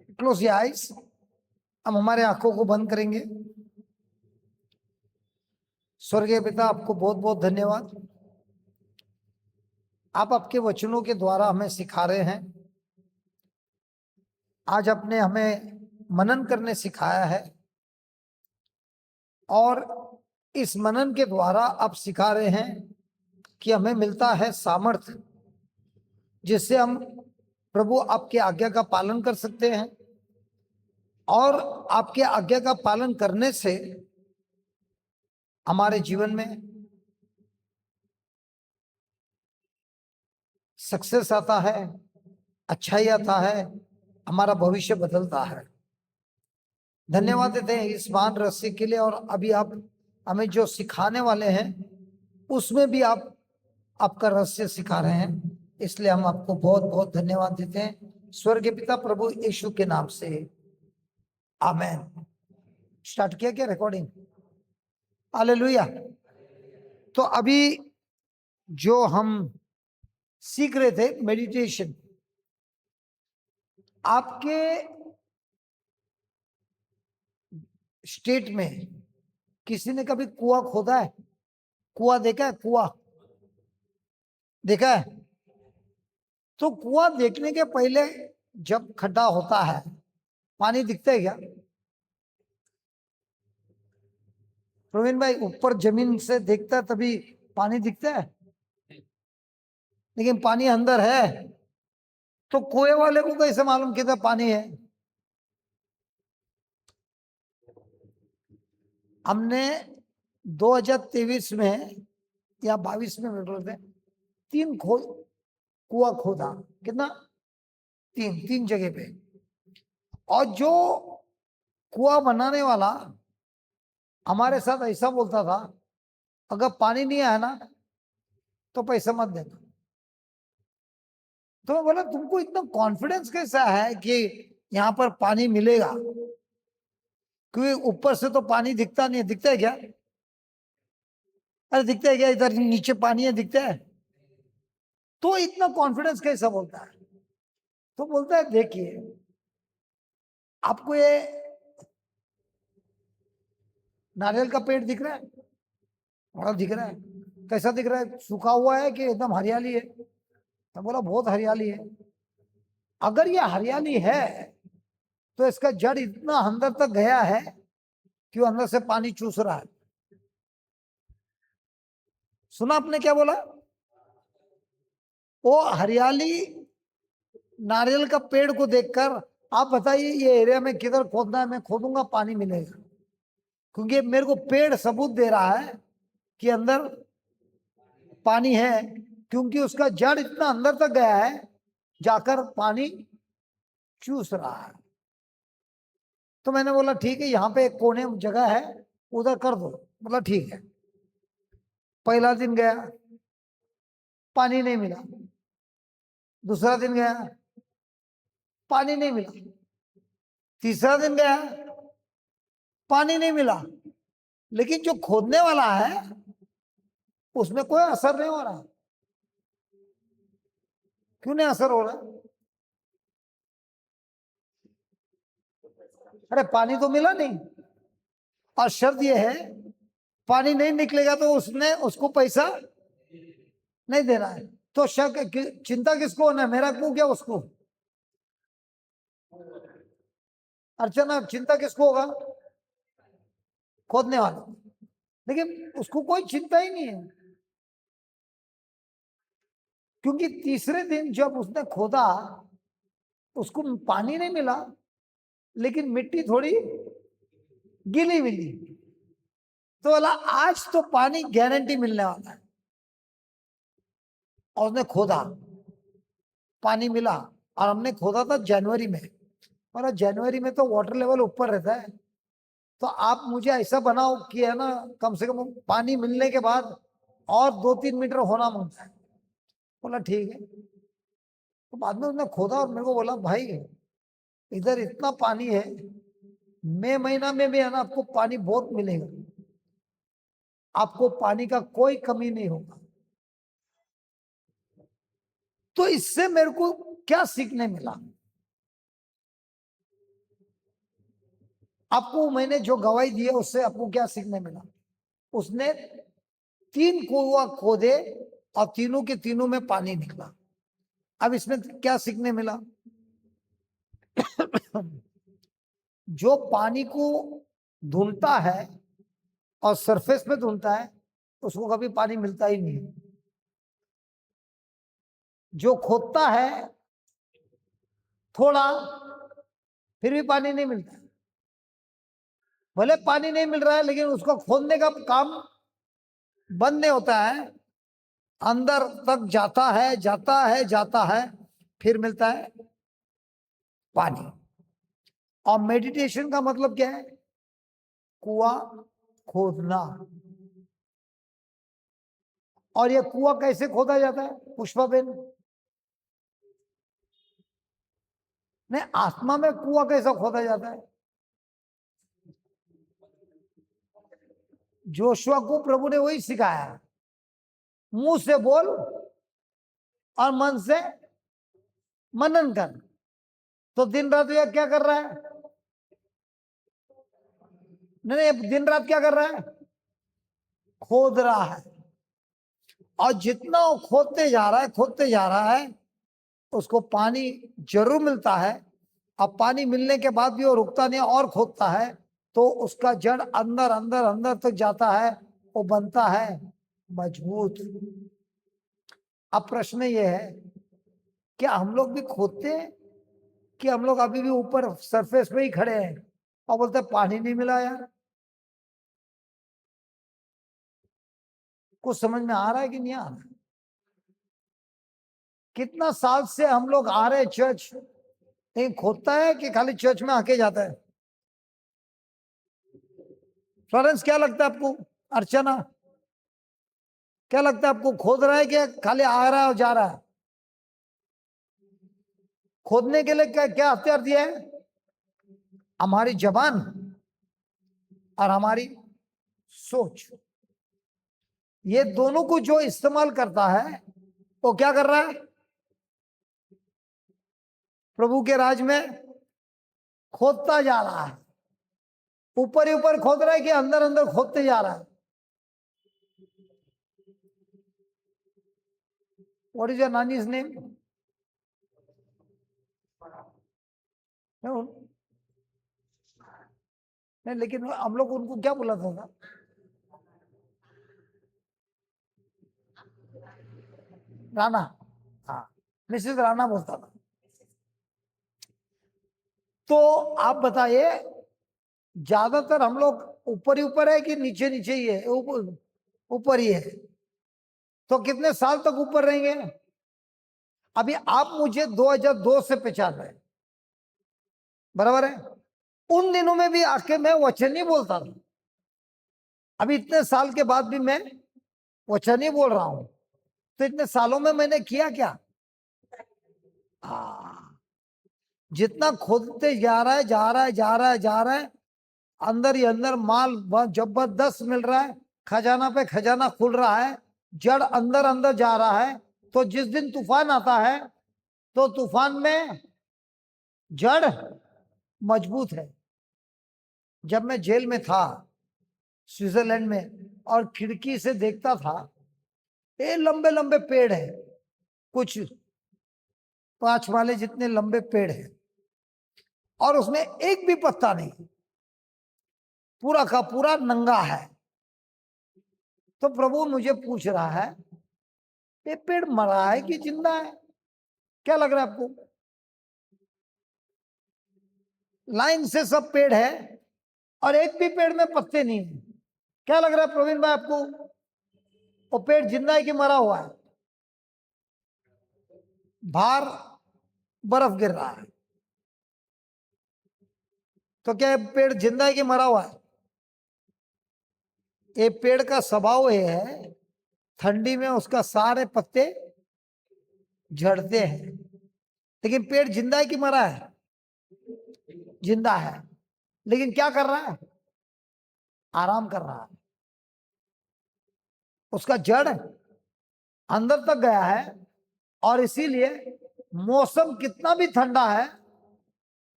Close your eyes. हम हमारे आंखों को बंद करेंगे। स्वर्गीय पिता, आपको बहुत बहुत धन्यवाद। आप आपके वचनों के द्वारा हमें सिखा रहे हैं। आज आपने हमें मनन करने सिखाया है और इस मनन के द्वारा आप सिखा रहे हैं कि हमें मिलता है सामर्थ्य, जिससे हम प्रभु आपके आज्ञा का पालन कर सकते हैं और आपके आज्ञा का पालन करने से हमारे जीवन में सक्सेस आता है, अच्छाई आता है, हमारा भविष्य बदलता है। धन्यवाद देते हैं इस महान रहस्य के लिए। और अभी आप हमें जो सिखाने वाले हैं उसमें भी आप आपका रहस्य सिखा रहे हैं, इसलिए हम आपको बहुत बहुत धन्यवाद देते हैं स्वर्गीय पिता प्रभु यीशु के नाम से, आमेन। स्टार्ट किया क्या रिकॉर्डिंग? हालेलुया। तो अभी जो हम सीख रहे थे मेडिटेशन, आपके स्टेट में किसी ने कभी कुआं खोदा है? कुआं देखा है? कुआं देखा है? तो कुआं देखने के पहले जब खड्डा होता है, पानी दिखता है क्या? प्रवीण भाई, ऊपर जमीन से देखता है तभी पानी दिखता है, लेकिन पानी अंदर है। तो कुएं वाले को कैसे मालूम कितना पानी है? हमने 2023 में या 22 में बोलते हैं, कुआं खोदा। कितना? तीन जगह पे। और जो कुआं बनाने वाला हमारे साथ ऐसा बोलता था, अगर पानी नहीं आया ना तो पैसा मत देना। तो मैं बोला, तुमको इतना कॉन्फिडेंस कैसा है कि यहाँ पर पानी मिलेगा? क्योंकि ऊपर से तो पानी दिखता नहीं है। दिखता है क्या? अरे दिखता है क्या? इधर नीचे पानी है, दिखता है। तो इतना कॉन्फिडेंस कैसा बोलता है? तो बोलता है, देखिए आपको ये नारियल का पेड़ दिख रहा है? बड़ा दिख रहा है। कैसा दिख रहा है? सूखा हुआ है कि एकदम हरियाली है? तो बोला, बहुत हरियाली है। अगर ये हरियाली है तो इसका जड़ इतना अंदर तक गया है कि वो अंदर से पानी चूस रहा है। सुना आपने क्या बोला? वो हरियाली नारियल का पेड़ को देखकर आप बताइए ये एरिया में किधर खोदना है? मैं खोदूंगा, पानी मिलेगा। क्योंकि मेरे को पेड़ सबूत दे रहा है कि अंदर पानी है, क्योंकि उसका जड़ इतना अंदर तक गया है, जाकर पानी चूस रहा है। तो मैंने बोला, ठीक है, यहाँ पे एक कोने में जगह है, उधर कर दो। बोला ठीक है। पहला दिन गया, पानी नहीं मिला। दूसरा दिन गया, पानी नहीं मिला। तीसरा दिन गया, पानी नहीं मिला। लेकिन जो खोदने वाला है उसमें कोई असर नहीं हो रहा। क्यों नहीं असर हो रहा? अरे पानी तो मिला नहीं, और शर्त यह है पानी नहीं निकलेगा तो उसने उसको पैसा नहीं देना है। तो चिंता किसको होना है? मेरा को क्या उसको? अर्चना, चिंता किसको होगा? खोदने वाला। लेकिन उसको कोई चिंता ही नहीं है, क्योंकि तीसरे दिन जब उसने खोदा उसको पानी नहीं मिला, लेकिन मिट्टी थोड़ी गीली मिली। तो बोला, आज तो पानी गारंटी मिलने वाला है। और उसने खोदा, पानी मिला। और हमने खोदा था जनवरी में, और जनवरी में तो वाटर लेवल ऊपर रहता है। तो आप मुझे ऐसा बनाओ कि है ना, कम से कम पानी मिलने के बाद और 2-3 मीटर होना मांगता है। बोला ठीक है। तो बाद में उसने खोदा और मेरे को बोला, भाई इधर इतना पानी है, मई महीना में भी है ना आपको पानी बहुत मिलेगा, आपको पानी का कोई कमी नहीं होगा। तो इससे मेरे को क्या सीखने मिला? आपको मैंने जो गवाही दी है उससे आपको क्या सीखने मिला? उसने 3 कुआं खोदे और तीनों के तीनों में पानी निकला। अब इसमें क्या सीखने मिला? जो पानी को ढूंढता है और सरफेस पे ढूंढता है उसको कभी पानी मिलता ही नहीं। जो खोदता है थोड़ा, फिर भी पानी नहीं मिलता। भले पानी नहीं मिल रहा है लेकिन उसको खोदने का काम बंद नहीं होता है, अंदर तक जाता है जाता है जाता है, फिर मिलता है पानी। और मेडिटेशन का मतलब क्या है? कुआं खोदना। और ये कुआं कैसे खोदा जाता है पुष्पा बेन? नहीं, आत्मा में कुआं कैसा खोदा जाता है? जोशुआ को प्रभु ने वही सिखाया, मुंह से बोल और मन से मनन कर। तो दिन रात ये क्या कर रहा है? नहीं, दिन रात क्या कर रहा है? खोद रहा है। और जितना वो खोदते जा रहा है खोदते जा रहा है, उसको पानी जरूर मिलता है। अब पानी मिलने के बाद भी वो रुकता नहीं और खोदता है, तो उसका जड़ अंदर अंदर अंदर तक जाता है, वो बनता है मजबूत। अब प्रश्न ये है, क्या हम लोग भी खोदते हैं कि हम लोग अभी भी ऊपर सरफेस पे ही खड़े हैं और बोलते पानी नहीं मिला यार? कुछ समझ में आ रहा है कि नहीं आ रहा? कितना साल से हम लोग आ रहे चर्च, लेकिन खोदता है कि खाली चर्च में आके जाता है? फ्लोरेंस, क्या लगता है आपको? अर्चना, क्या लगता है आपको? खोद रहा है कि खाली आ रहा है और जा रहा है? खोदने के लिए क्या क्या हथियार दिया है? हमारी जबान और हमारी सोच। ये दोनों को जो इस्तेमाल करता है वो क्या कर रहा है? प्रभु के राज में खोदता जा रहा है। ऊपर ही ऊपर खोद रहा है कि अंदर अंदर खोदते जा रहा है? What is your nannies name? नहीं, लेकिन हम लोग उनको क्या बोला था ना? राणा। हाँ, मिसेस राणा बोलता था। तो आप बताइए, ज्यादातर हम लोग ऊपर ही ऊपर है कि नीचे नीचे ही है? ऊपर ऊपर ही है। तो कितने साल तक ऊपर रहेंगे? अभी आप मुझे 2002 से पहचान रहे हैं, बराबर है? उन दिनों में भी आके मैं वचन ही बोलता था। अभी इतने साल के बाद भी मैं वचन ही बोल रहा हूं। तो इतने सालों में मैंने किया क्या? जितना खोदते जा रहा है जा रहा है जा रहा है जा रहा है, अंदर ही अंदर माल जबरदस्त मिल रहा है, खजाना पे खजाना खुल रहा है, जड़ अंदर अंदर जा रहा है। तो जिस दिन तूफान आता है तो तूफान में जड़ मजबूत है। जब मैं जेल में था स्विट्जरलैंड में और खिड़की से देखता था, ये लंबे लंबे पेड़ है, कुछ 5 वाले जितने लंबे पेड़ है, और उसमें एक भी पत्ता नहीं, पूरा का पूरा नंगा है। तो प्रभु मुझे पूछ रहा है, ये पेड़ मरा है कि जिंदा है? क्या लग रहा है आपको? लाइन से सब पेड़ है और एक भी पेड़ में पत्ते नहीं है। क्या लग रहा है प्रवीण भाई आपको? वो पेड़ जिंदा है कि मरा हुआ है? बाहर बर्फ गिर रहा है, तो क्या पेड़ जिंदा है कि मरा हुआ है? ये पेड़ का स्वभाव ये है, ठंडी में उसका सारे पत्ते झड़ते हैं। लेकिन पेड़ जिंदा है कि मरा है? जिंदा है, लेकिन क्या कर रहा है? आराम कर रहा है। उसका जड़ अंदर तक गया है, और इसीलिए मौसम कितना भी ठंडा है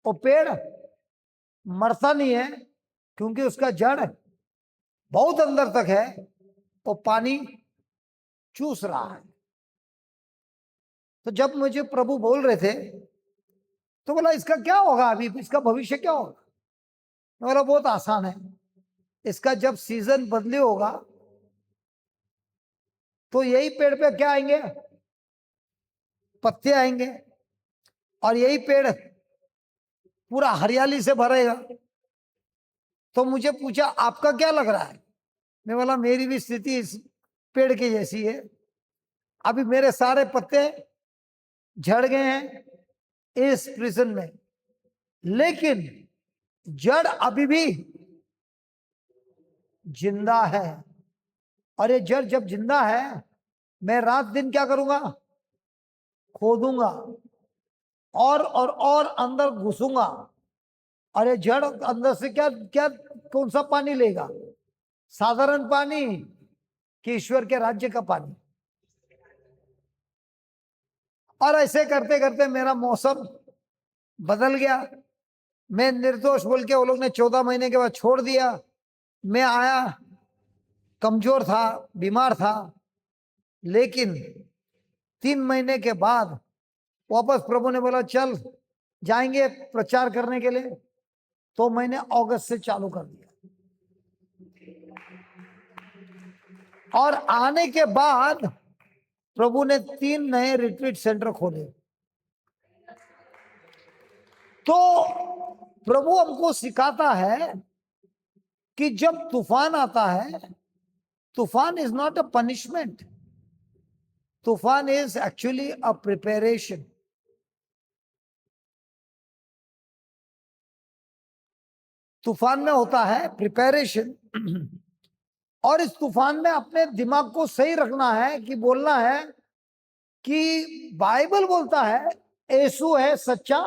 वो पेड़ मरता नहीं है, क्योंकि उसका जड़ बहुत अंदर तक है, वो पानी चूस रहा है। तो जब मुझे प्रभु बोल रहे थे, तो बोला इसका क्या होगा, अभी इसका भविष्य क्या होगा? बोला बहुत आसान है, इसका जब सीजन बदले होगा तो यही पेड़ पे क्या आएंगे, पत्ते आएंगे, और यही पेड़ पूरा हरियाली से भरेगा। तो मुझे पूछा आपका क्या लग रहा है? मैं बोला मेरी भी स्थिति इस पेड़ की जैसी है, अभी मेरे सारे पत्ते झड़ गए हैं इस प्रिजन में, लेकिन जड़ अभी भी जिंदा है। और ये जड़ जब जिंदा है, मैं रात दिन क्या करूंगा, खोदूंगा और अंदर घुसूंगा। और ये जड़ अंदर से क्या क्या कौन सा पानी लेगा, साधारण पानी कि ईश्वर के राज्य का पानी? और ऐसे करते करते मेरा मौसम बदल गया। मैं निर्दोष बोल के वो लोग ने 14 महीने के बाद छोड़ दिया। मैं आया, कमजोर था, बीमार था, लेकिन 3 महीने के बाद वापस प्रभु ने बोला चल जाएंगे प्रचार करने के लिए। तो मैंने अगस्त से चालू कर दिया, और आने के बाद प्रभु ने 3 नए रिट्रीट सेंटर खोले। तो प्रभु हमको सिखाता है कि जब तूफान आता है, तूफान इज नॉट अ पनिशमेंट, तूफान इज एक्चुअली अ प्रिपरेशन। तूफान में होता है प्रिपरेशन, और इस तूफान में अपने दिमाग को सही रखना है कि बोलना है कि बाइबल बोलता है यीशु है सच्चा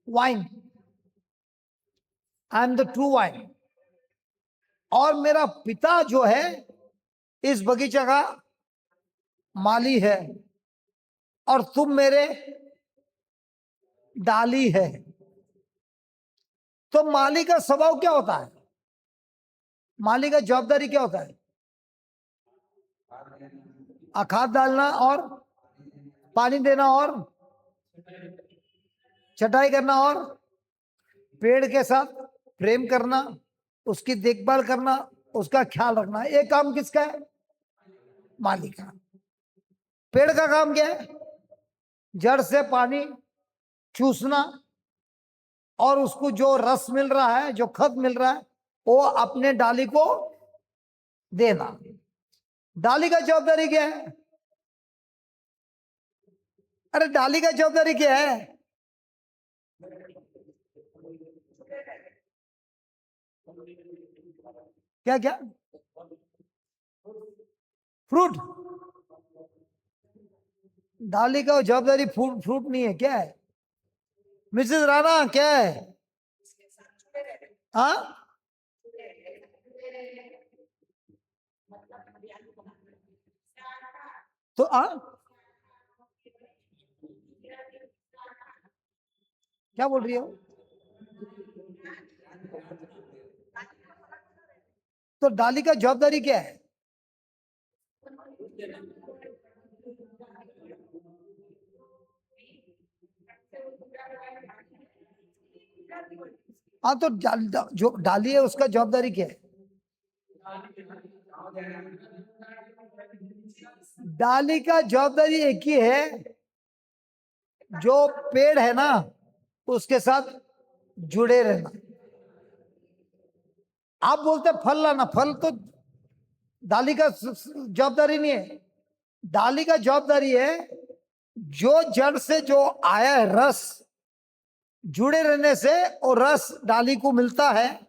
wine, I am the true wine, और मेरा पिता जो है इस बगीचा का माली है, और तुम मेरे डाली है। तो माली का स्वभाव क्या होता है, माली का जवाबदारी क्या होता है? खाद डालना और पानी देना और छटाई करना और पेड़ के साथ प्रेम करना, उसकी देखभाल करना, उसका ख्याल रखना। ये काम किसका है? माली का। पेड़ का काम क्या है? जड़ से पानी चूसना, और उसको जो रस मिल रहा है, जो खत मिल रहा है, वो अपने डाली को देना। डाली का जवाबदारी क्या है? अरे डाली का जवाबदारी क्या है? क्या क्या? फ्रूट। डाली का जवाबदारी फ्रूट फ्रूट नहीं है, क्या है मिसेस राणा, क्या है? हाँ, तो क्या बोल रही हो? तो डाली का जवाबदारी क्या है? हाँ, तो जो डाली है उसका जवाबदारी क्या है? डाली का जवाबदारी एक ही है, जो पेड़ है ना उसके साथ जुड़े रहना। आप बोलते फल लाना, फल तो डाली का जवाबदारी नहीं है। डाली का जवाबदारी है जो जड़ से जो आया है रस, जुड़े रहने से और रस डाली को मिलता है,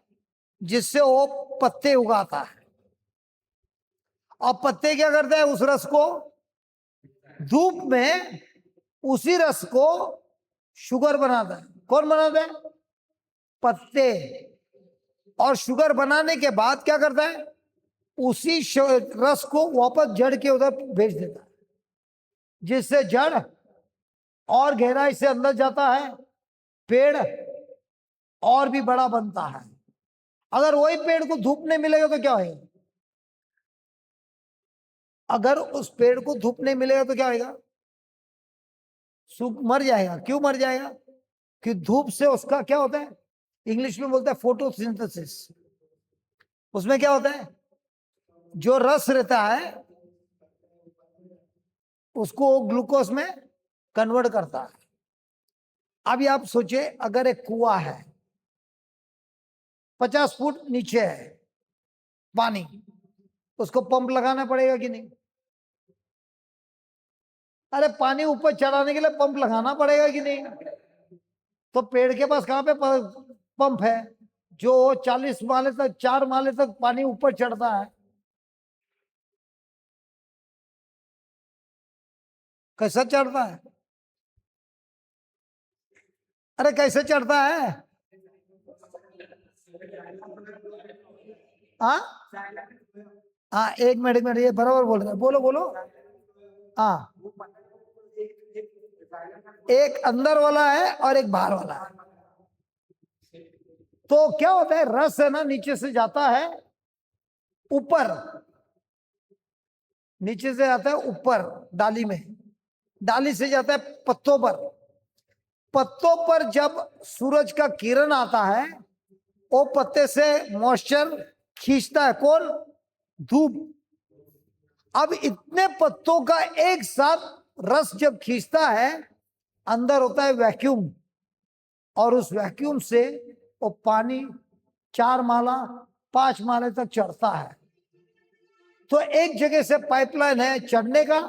जिससे वो पत्ते उगाता है। और पत्ते क्या करते हैं? उस रस को धूप में, उसी रस को शुगर बनाता है। कौन बनाता है? पत्ते। और शुगर बनाने के बाद क्या करता है? उसी रस को वापस जड़ के उधर भेज देता है, जिससे जड़ और गहराई से अंदर जाता है, पेड़ और भी बड़ा बनता है। अगर वही पेड़ को धूप नहीं मिलेगा तो क्या होगा? अगर उस पेड़ को धूप नहीं मिलेगा तो क्या होगा? सूख मर जाएगा। क्यों मर जाएगा? कि धूप से उसका क्या होता है, इंग्लिश में बोलता है फोटोसिंथेसिस। उसमें क्या होता है, जो रस रहता है उसको ग्लूकोज में कन्वर्ट करता है। अभी आप सोचिए, अगर एक कुआं है 50 फुट नीचे है पानी, उसको पंप लगाना पड़ेगा कि नहीं? अरे पानी ऊपर चढ़ाने के लिए पंप लगाना पड़ेगा कि नहीं? तो पेड़ के पास कहां पे पंप है जो 40 माले तक, 4 माले तक पानी ऊपर चढ़ता है? कैसा चढ़ता है? अरे कैसे चढ़ता है? हाँ हाँ, एक मिनट, ये बराबर बोल रहे हैं, बोलो बोलो। हाँ, एक अंदर वाला है और एक बाहर वाला है। तो क्या होता है, रस है ना नीचे से जाता है ऊपर, नीचे से जाता है ऊपर डाली में, डाली से जाता है पत्तों पर। पत्तों पर जब सूरज का किरण आता है वो पत्ते से मॉइस्चर खींचता है। कौन? धूप। अब इतने पत्तों का एक साथ रस जब खींचता है, अंदर होता है वैक्यूम, और उस वैक्यूम से वो पानी 4 माला 5 माले तक चढ़ता है। तो एक जगह से पाइपलाइन है चढ़ने का,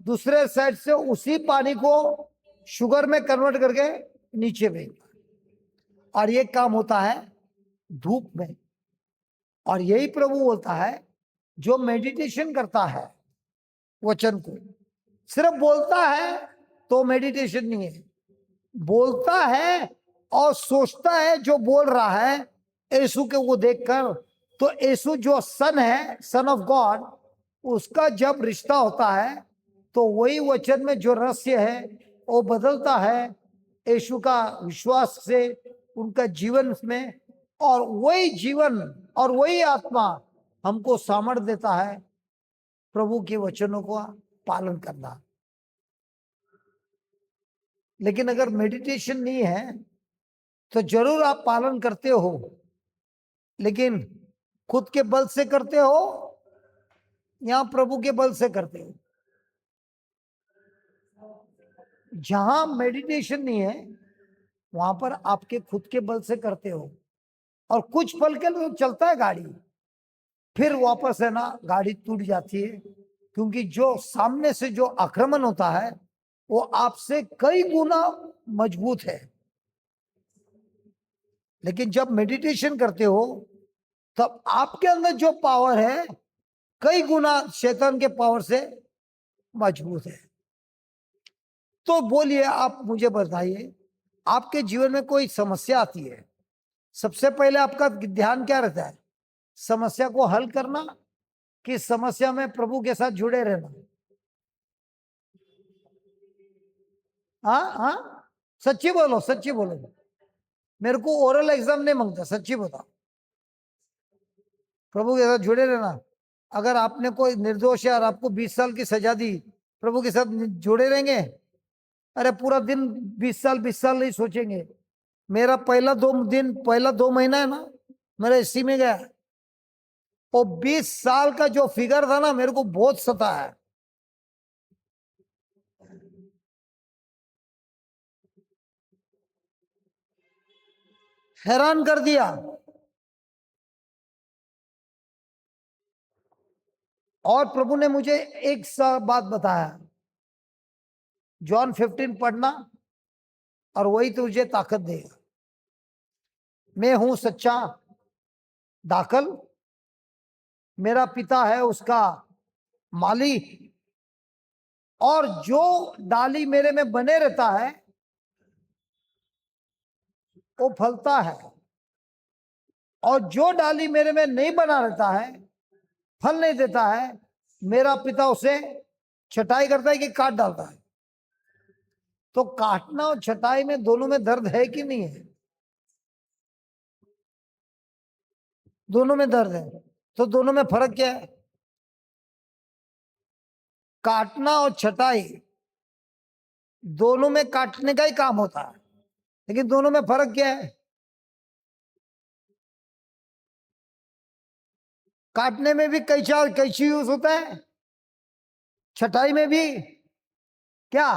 दूसरे साइड से उसी पानी को शुगर में कन्वर्ट करके नीचे भेजता, और ये काम होता है धूप में। और यही प्रभु बोलता है, जो मेडिटेशन करता है वचन को, सिर्फ बोलता है तो मेडिटेशन नहीं है, बोलता है और सोचता है जो बोल रहा है यीशु के वो देखकर। तो यीशु जो सन है, सन ऑफ गॉड, उसका जब रिश्ता होता है तो वही वचन में जो रहस्य है वो बदलता है यीशु का विश्वास से उनका जीवन में, और वही जीवन और वही आत्मा हमको सामर्थ देता है प्रभु के वचनों का पालन करना। लेकिन अगर मेडिटेशन नहीं है तो जरूर आप पालन करते हो, लेकिन खुद के बल से करते हो या प्रभु के बल से करते हो? जहां मेडिटेशन नहीं है वहां पर आपके खुद के बल से करते हो, और कुछ पल के लिए चलता है गाड़ी, फिर वापस है ना गाड़ी टूट जाती है, क्योंकि जो सामने से जो आक्रमण होता है वो आपसे कई गुना मजबूत है। लेकिन जब मेडिटेशन करते हो तब आपके अंदर जो पावर है कई गुना शैतान के पावर से मजबूत है। तो बोलिए, आप मुझे बताइए, आपके जीवन में कोई समस्या आती है, सबसे पहले आपका ध्यान क्या रहता है? समस्या को हल करना कि समस्या में प्रभु के साथ जुड़े रहना? हाँ हाँ, सच्ची बोलो, सच्ची बोलो। मेरे को ओरल एग्जाम नहीं मांगता, सच्ची बताओ। प्रभु के साथ जुड़े रहना। अगर आपने कोई निर्दोष है और आपको 20 साल की सजा दी, प्रभु के साथ जुड़े रहेंगे? अरे पूरा दिन 20 साल नहीं सोचेंगे। मेरा पहला 2 महीना है ना, मेरा इसी में गया। वो 20 साल का जो फिगर था ना, मेरे को बहुत सता है। हैरान कर दिया। और प्रभु ने मुझे एक बात बताया, जॉन 15 पढ़ना और वही तुझे ताकत देगा। मैं हूं सच्चा दाखल, मेरा पिता है उसका माली, और जो डाली मेरे में बने रहता है वो फलता है, और जो डाली मेरे में नहीं बना रहता है, फल नहीं देता है, मेरा पिता उसे छटाई करता है कि काट डालता है। तो काटना और छटाई में दोनों में दर्द है कि नहीं है? दोनों में दर्द है। तो दोनों में फर्क क्या है? काटना और छटाई, दोनों में काटने का ही काम होता है, लेकिन दोनों में फर्क क्या है? काटने में भी कैंचा कैंची यूज होता है, छटाई में भी क्या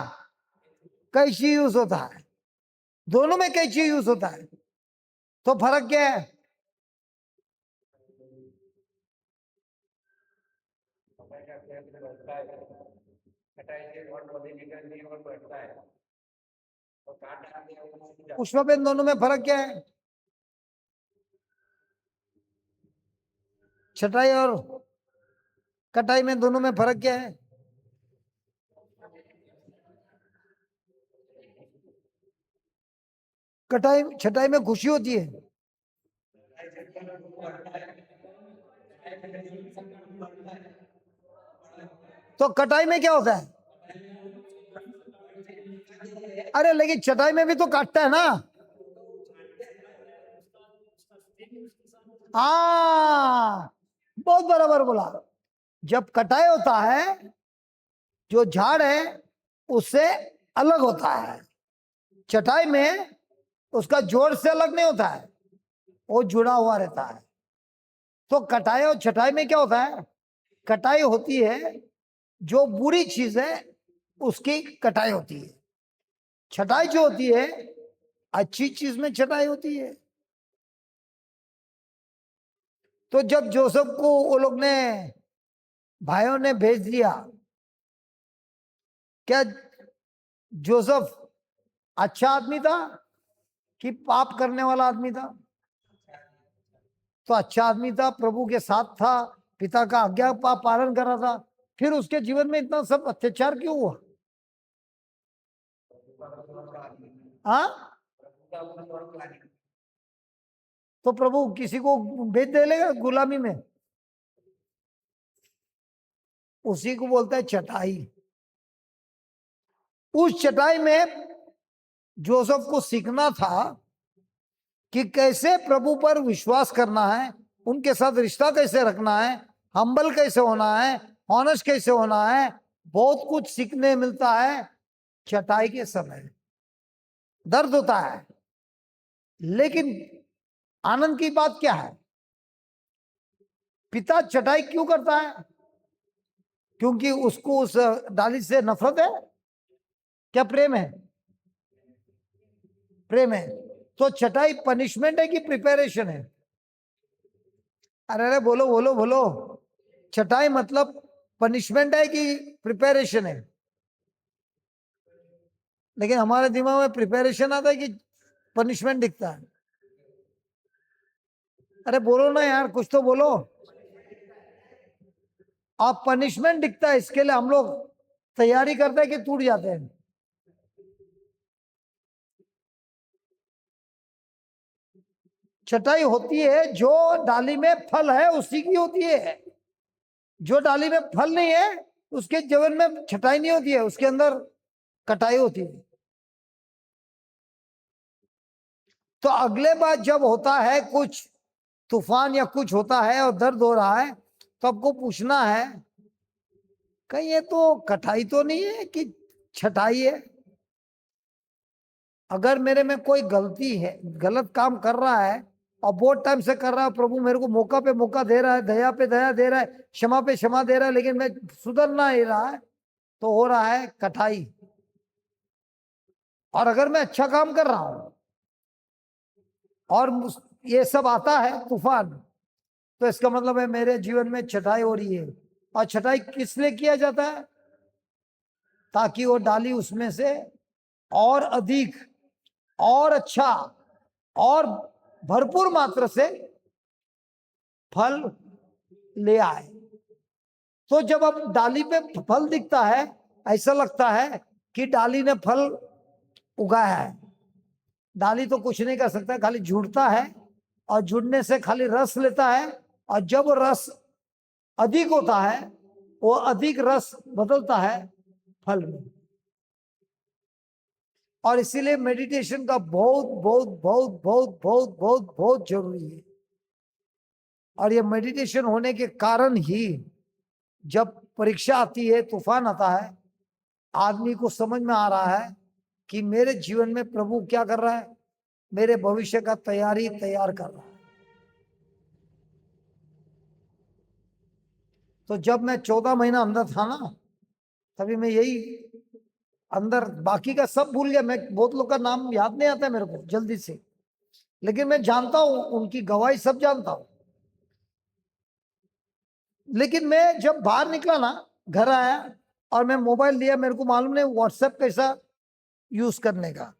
कैंची यूज होता है, दोनों में कैंची यूज होता है। तो फर्क क्या है? पुष्पा दोनों में फर्क क्या है? छटाई और कटाई में दोनों में फर्क क्या है? कटाई छटाई में खुशी होती है, तो कटाई में क्या होता है? अरे लेकिन छटाई में भी तो काटता है ना। हाँ, बहुत बराबर बोला। जब कटाई होता है, जो झाड़ है उससे अलग होता है। छटाई में उसका जोड़ से अलग नहीं होता है, वो जुड़ा हुआ रहता है। तो कटाई और छटाई में क्या होता है? कटाई होती है जो बुरी चीज है उसकी कटाई होती है, छटाई जो होती है अच्छी चीज में छटाई होती है। तो जब जोसेफ को वो लोग ने भाइयों ने भेज दिया, क्या जोसेफ अच्छा आदमी था कि पाप करने वाला आदमी था? तो अच्छा आदमी था, प्रभु के साथ था, पिता का आज्ञा पालन कर रहा था, फिर उसके जीवन में इतना सब अत्याचार क्यों हुआ? हाँ, तो प्रभु किसी को भेज दे लेगा गुलामी में? उसी को बोलता है चटाई। उस चटाई में जोसेफ को सीखना था कि कैसे प्रभु पर विश्वास करना है, उनके साथ रिश्ता कैसे रखना है, हम्बल कैसे होना है, ऑनेस्ट कैसे होना है। बहुत कुछ सीखने मिलता है चटाई के समय। दर्द होता है, लेकिन आनंद की बात क्या है? पिता चटाई क्यों करता है? क्योंकि उसको उस डाली से नफरत है? क्या प्रेम है? प्रेम है। तो चटाई पनिशमेंट है कि प्रिपरेशन है? अरे अरे बोलो बोलो बोलो, चटाई मतलब पनिशमेंट है कि प्रिपरेशन है? लेकिन हमारे दिमाग में प्रिपरेशन आता है कि पनिशमेंट दिखता है? अरे बोलो ना यार, कुछ तो बोलो। आप पनिशमेंट दिखता है, इसके लिए हम लोग तैयारी करते हैं कि टूट जाते हैं। छटाई होती है जो डाली में फल है उसी की होती है। जो डाली में फल नहीं है उसके जीवन में छटाई नहीं होती है, उसके अंदर कटाई होती है। तो अगले बार जब होता है कुछ तूफान या कुछ होता है और दर्द हो रहा है, तो आपको पूछना है कहीं ये तो कटाई तो नहीं है कि छटाई है? अगर मेरे में कोई गलती है, गलत काम कर रहा है और बहुत टाइम से कर रहा है, प्रभु मेरे को मौका पे मौका दे रहा है, दया पे दया दे रहा है, क्षमा पे क्षमा दे रहा है, लेकिन मैं सुधर ना ही रहा है, तो हो रहा है कटाई। और अगर मैं अच्छा काम कर रहा हूं और ये सब आता है तूफान, तो इसका मतलब है मेरे जीवन में छटाई हो रही है। और छटाई किस लिए किया जाता है? ताकि वो डाली उसमें से और अधिक और अच्छा और भरपूर मात्रा से फल ले आए। तो जब अब डाली पे फल दिखता है, ऐसा लगता है कि डाली ने फल उगाया है। डाली तो कुछ नहीं कर सकता, खाली जुड़ता है और जुड़ने से खाली रस लेता है, और जब रस अधिक होता है वो अधिक रस बदलता है फल में। और इसीलिए मेडिटेशन का बहुत बहुत बहुत बहुत बहुत बहुत बहुत जरूरी है। और ये मेडिटेशन होने के कारण ही जब परीक्षा आती है, तूफान आता है, आदमी को समझ में आ रहा है कि मेरे जीवन में प्रभु क्या कर रहा है, मेरे भविष्य का तैयारी तैयार कर रहा है। तो जब मैं 14 महीना अंदर था ना, तभी मैं यही अंदर, बाकी का सब भूल गया मैं, बहुत लोग का नाम याद नहीं आता है मेरे को जल्दी से, लेकिन मैं जानता हूं, उनकी गवाही सब जानता हूं। लेकिन मैं जब बाहर निकला ना, घर आया और मैं मोबाइल लिया, मेरे को मालूम नहीं व्हाट्सएप कैसा यूज करने का,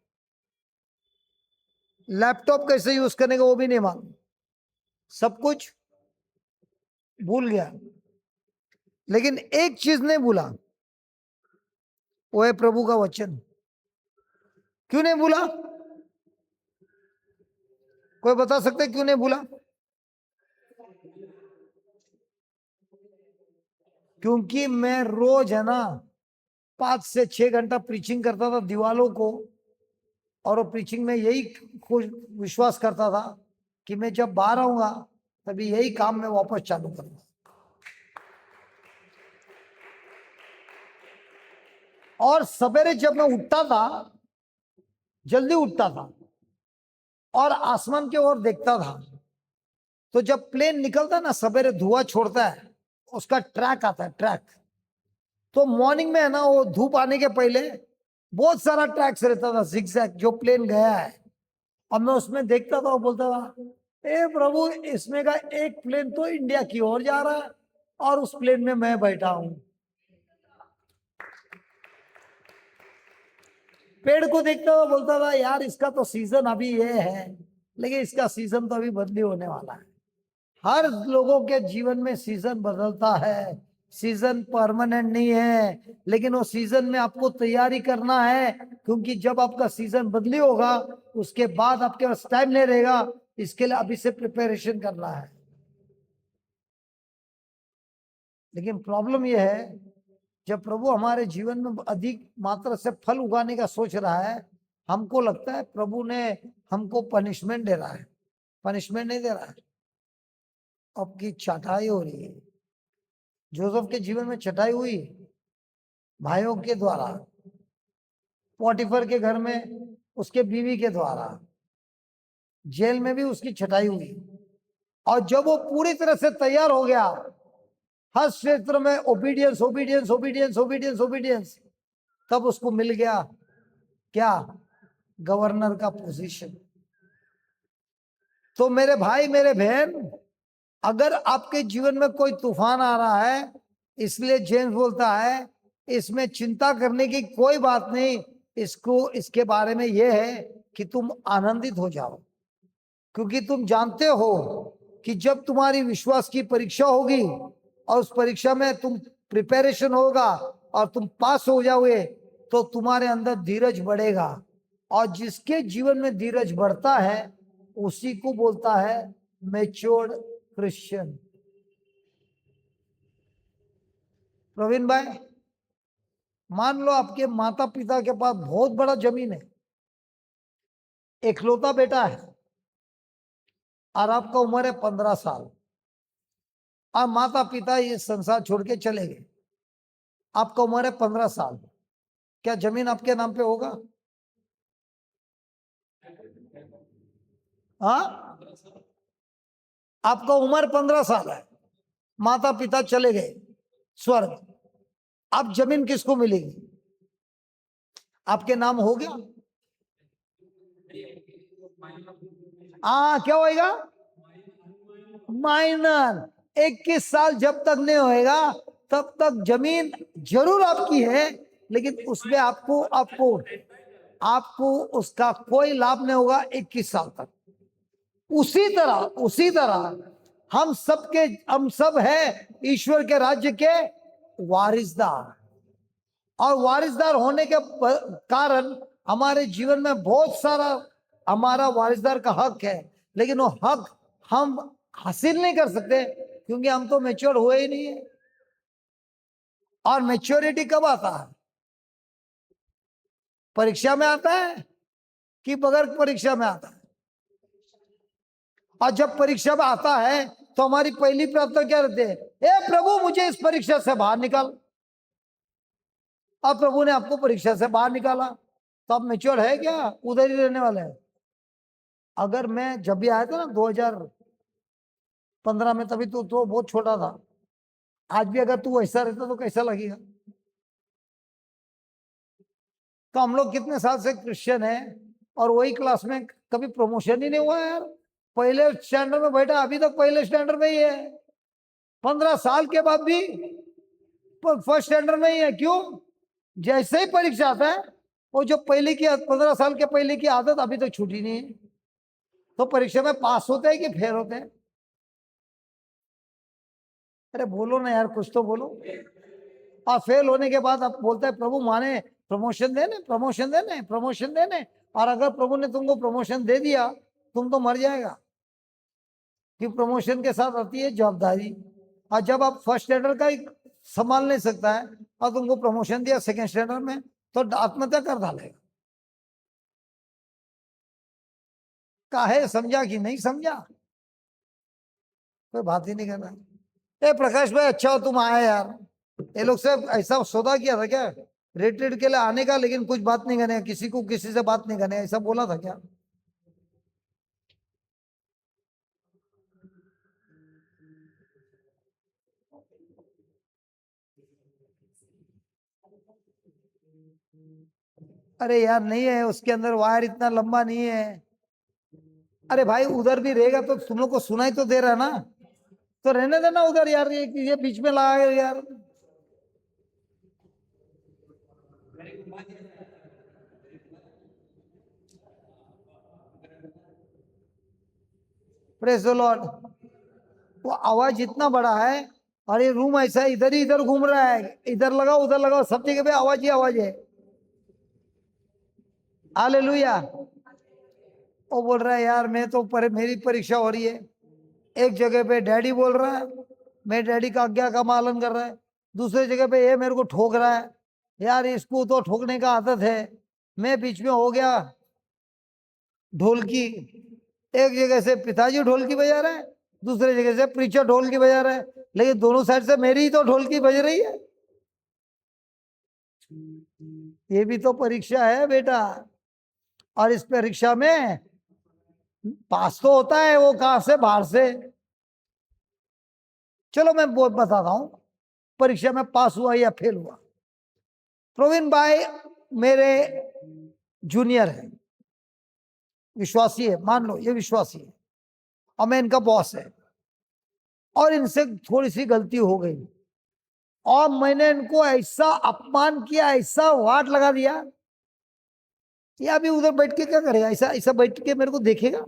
लैपटॉप कैसे यूज करने का वो भी नहीं मालूम, सब कुछ भूल गया। लेकिन एक चीज नहीं भूला, वो है प्रभु का वचन। क्यों नहीं भूला? कोई बता सकते क्यों नहीं भूला? क्योंकि मैं रोज है ना 5 से 6 घंटा प्रीचिंग करता था दीवालों को, और वो प्रीचिंग में यही विश्वास करता था कि मैं जब बाहर आऊंगा तभी यही काम मैं वापस चालू करूंगा। और सवेरे जब मैं उठता था, जल्दी उठता था और आसमान की ओर देखता था, तो जब प्लेन निकलता ना सवेरे, धुआं छोड़ता है, उसका ट्रैक आता है, ट्रैक। तो मॉर्निंग में है ना, वो धूप आने के पहले बहुत सारा ट्रैक्स रहता था, जिगजैग, जो प्लेन गया है। अब मैं उसमें देखता था और बोलता था, ए प्रभु, इसमें का एक प्लेन तो इंडिया की ओर जा रहा है और उस प्लेन में मैं बैठा हूं। पेड़ को देखता हुआ बोलता था, यार इसका तो सीजन अभी ये है, लेकिन इसका सीजन तो अभी बदली होने वाला है। हर लोगों के जीवन में सीजन बदलता है, सीजन परमानेंट नहीं है, लेकिन वो सीजन में आपको तैयारी करना है, क्योंकि जब आपका सीजन बदली होगा उसके बाद आपके पास टाइम नहीं रहेगा, इसके लिए अभी से प्रिपरेशन करना है। लेकिन प्रॉब्लम यह है, जब प्रभु हमारे जीवन में अधिक मात्रा से फल उगाने का सोच रहा है, हमको लगता है प्रभु ने हमको पनिशमेंट दे रहा है। पनिशमेंट नहीं दे रहा है, आपकी चटाई हो रही है। जोसेफ के जीवन में चटाई हुई भाइयों के द्वारा, पोटीफर के घर में उसके बीवी के द्वारा, जेल में भी उसकी छटाई हुई। और जब वो पूरी तरह से तैयार हो गया, हर क्षेत्र में obedience obedience obedience obedience obedience, तब उसको मिल गया क्या? गवर्नर का पोजीशन। तो मेरे भाई, मेरे बहन, अगर आपके जीवन में कोई तूफान आ रहा है, इसलिए जेम्स बोलता है इसमें चिंता करने की कोई बात नहीं, इसको, इसके बारे में यह है कि तुम आनंदित हो जाओ, क्योंकि तुम जानते हो कि जब तुम्हारी विश्वास की परीक्षा होगी और उस परीक्षा में तुम प्रिपरेशन होगा और तुम पास हो जाओगे, तो तुम्हारे अंदर धीरज बढ़ेगा। और जिसके जीवन में धीरज बढ़ता है उसी को बोलता है मैच्योर्ड क्रिश्चियन। प्रवीण भाई, मान लो आपके माता पिता के पास बहुत बड़ा जमीन है, इकलौता बेटा है, और आपका उम्र है 15 साल, और माता पिता ये संसार छोड़ के चले गए, आपका उम्र है 15 साल, क्या जमीन आपके नाम पे होगा? हाँ, आपका उम्र 15 साल है, माता पिता चले गए स्वर्ग, अब जमीन किसको मिलेगी? आपके नाम हो गया? क्या होएगा? माइनर। 21 साल जब तक नहीं होएगा तब तक जमीन जरूर आपकी है, लेकिन उसमें आपको आपको आपको उसका कोई लाभ नहीं होगा 21 साल तक। उसी तरह हम सब है ईश्वर के राज्य के वारिसदार, और वारिसदार होने के कारण हमारे जीवन में बहुत सारा हमारा वारिसदार का हक है, लेकिन वो हक हम हासिल नहीं कर सकते क्योंकि हम तो मैच्योर हुए ही नहीं है। और मैच्योरिटी कब आता है? परीक्षा में आता है कि बगैर परीक्षा में आता है? और जब परीक्षा में आता है तो हमारी पहली प्रार्थना क्या रहती है? हे प्रभु मुझे इस परीक्षा से बाहर निकाल। अब प्रभु ने आपको परीक्षा से बाहर निकाला तो आप मैच्योर है क्या? उधर ही रहने वाले हैं। अगर मैं जब भी आया था ना 2015 में, तभी तो बहुत छोटा था। आज भी अगर तू वैसा रहता तो कैसा लगेगा? तो हम लोग कितने साल से क्रिश्चियन है और वही क्लास में कभी प्रमोशन ही नहीं हुआ यार। पहले स्टैंडर्ड में बैठा, अभी तक पहले स्टैंडर्ड में ही है। 15 साल के बाद भी फर्स्ट स्टैंडर्ड में ही है। क्यों? जैसे ही परीक्षा आता है, वो जो पहले की 15 साल के पहले की आदत अभी तक छूटी नहीं है। तो परीक्षा में पास होते हैं कि फेल होते हैं? अरे बोलो ना यार, कुछ तो बोलो। और फेल होने के बाद आप बोलते हैं प्रभु माने प्रमोशन देने, प्रमोशन देने, प्रमोशन देने। और अगर प्रभु ने तुमको प्रमोशन दे दिया, तुम तो मर जाएगा। कि प्रमोशन के साथ आती है जवाबदारी। और जब आप फर्स्ट स्टैंडर्ड का ही संभाल नहीं सकता है और तुमको प्रमोशन दिया सेकंड स्टैंडर्ड में, तो आत्महत्या कर डालेगा। काहे? समझा कि नहीं समझा? कोई बात ही नहीं कर रहा। ए प्रकाश भाई, अच्छा हो तुम आए यार। ये लोग से ऐसा सौदा किया था क्या रिट्रीट के लिए आने का, लेकिन कुछ बात नहीं करने, किसी को किसी से बात नहीं करने, ऐसा बोला था क्या? अरे यार नहीं है, उसके अंदर वायर इतना लंबा नहीं है। अरे भाई उधर भी रहेगा तो तुम लोग को सुनाई तो दे रहा है ना, तो रहने देना उधर यार। ये बीच में लगा यार। Praise the Lord. वो आवाज इतना बड़ा है और ये रूम ऐसा है, इधर ही इधर घूम रहा है, इधर लगाओ उधर लगाओ, सब जगह पे आवाज ही आवाज है। हालेलुया। वो बोल रहा है यार मैं तो मेरी परीक्षा हो रही है। एक जगह पे डैडी बोल रहा है, मैं डैडी का आज्ञा का पालन कर रहा है। दूसरी जगह पे ये मेरे को ठोक रहा है, यार इसको तो ठोकने का आदत है। मैं बीच में हो गया ढोलकी। एक जगह से पिताजी ढोलकी बजा रहे हैं, दूसरे जगह से प्रीचर ढोलकी बजा रहे हैं, लेकिन दोनों साइड से मेरी ही तो ढोलकी बज रही है। ये भी तो परीक्षा है बेटा, और इस परीक्षा में पास तो होता है, वो कहां से? बाहर से। चलो मैं बताता हूं परीक्षा में पास हुआ या फेल हुआ। प्रवीण भाई मेरे जूनियर है, विश्वासी है, मान लो ये विश्वासी है और मैं इनका बॉस है, और इनसे थोड़ी सी गलती हो गई और मैंने इनको ऐसा अपमान किया, ऐसा वाट लगा दिया। ये अभी उधर बैठ के क्या करेगा? ऐसा ऐसा बैठ के मेरे को देखेगा?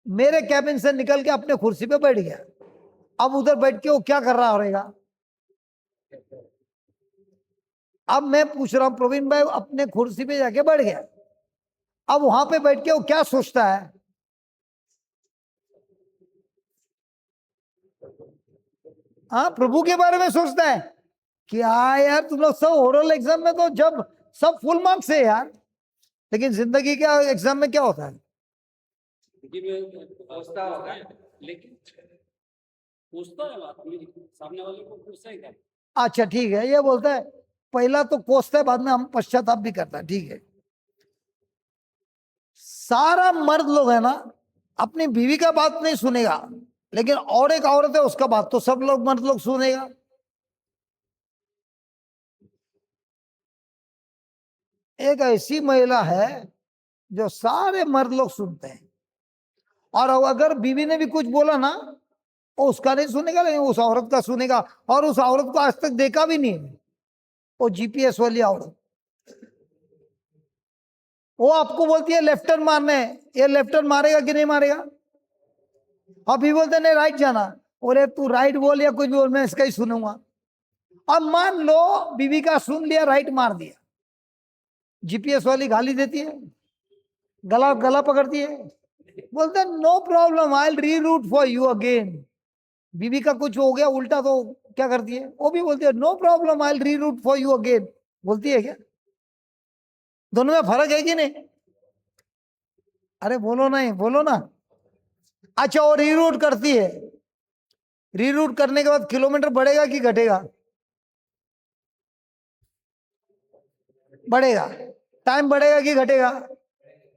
मेरे कैबिन से निकल के अपने कुर्सी पे बैठ गया। अब उधर बैठ के वो क्या कर रहा रहेगा? अब मैं पूछ रहा हूं प्रवीण भाई अपने कुर्सी पे जाके बैठ गया, अब वहां पे बैठ के वो क्या सोचता है? हाँ, प्रभु के बारे में सोचता है कि हाँ यार तुम लोग सब ओरल एग्जाम में तो जब सब फुल मार्क्स है यार, लेकिन जिंदगी के एग्जाम में क्या होता है? लेकिन पूछता है बात सामने वाले को, पूछता है क्या? अच्छा ठीक है, ये बोलता है पहला तो कोसता है, बाद में हम पश्चाताप भी करता है। ठीक है, सारा मर्द लोग है ना अपनी बीवी का बात नहीं सुनेगा, लेकिन और एक औरत है उसका बात तो सब लोग मर्द लोग सुनेगा। एक ऐसी महिला है जो सारे मर्द लोग सुनते हैं, और अगर बीवी ने भी कुछ बोला ना, वो उसका नहीं सुनेगा, लेकिन उस औरत का सुनेगा। और उस औरत को आज तक देखा भी नहीं है, वो जीपीएस वाली औरत। वो आपको बोलती है लेफ्ट टर्न मारने, ये लेफ्ट टर्न मारेगा कि नहीं मारेगा? अभी बोलते नहीं राइट जाना, बोले तू राइट बोल या कुछ भी बोल, मैं इसका ही सुनूंगा। अब मान लो बीवी का सुन लिया, राइट मार दिया, जीपीएस वाली गाली देती है, गला गला पकड़ती है, बोलते no problem I will reroute for you again. बीवी का कुछ हो गया उल्टा तो क्या करती है? वो भी बोलती है no problem I will reroute for you again. बोलती है क्या? दोनों में फर्क है कि नहीं? अरे बोलो नहीं, बोलो ना। अच्छा, और रीरूट करती है, रीरूट करने के बाद किलोमीटर बढ़ेगा कि घटेगा? बढ़ेगा। टाइम बढ़ेगा कि घटेगा?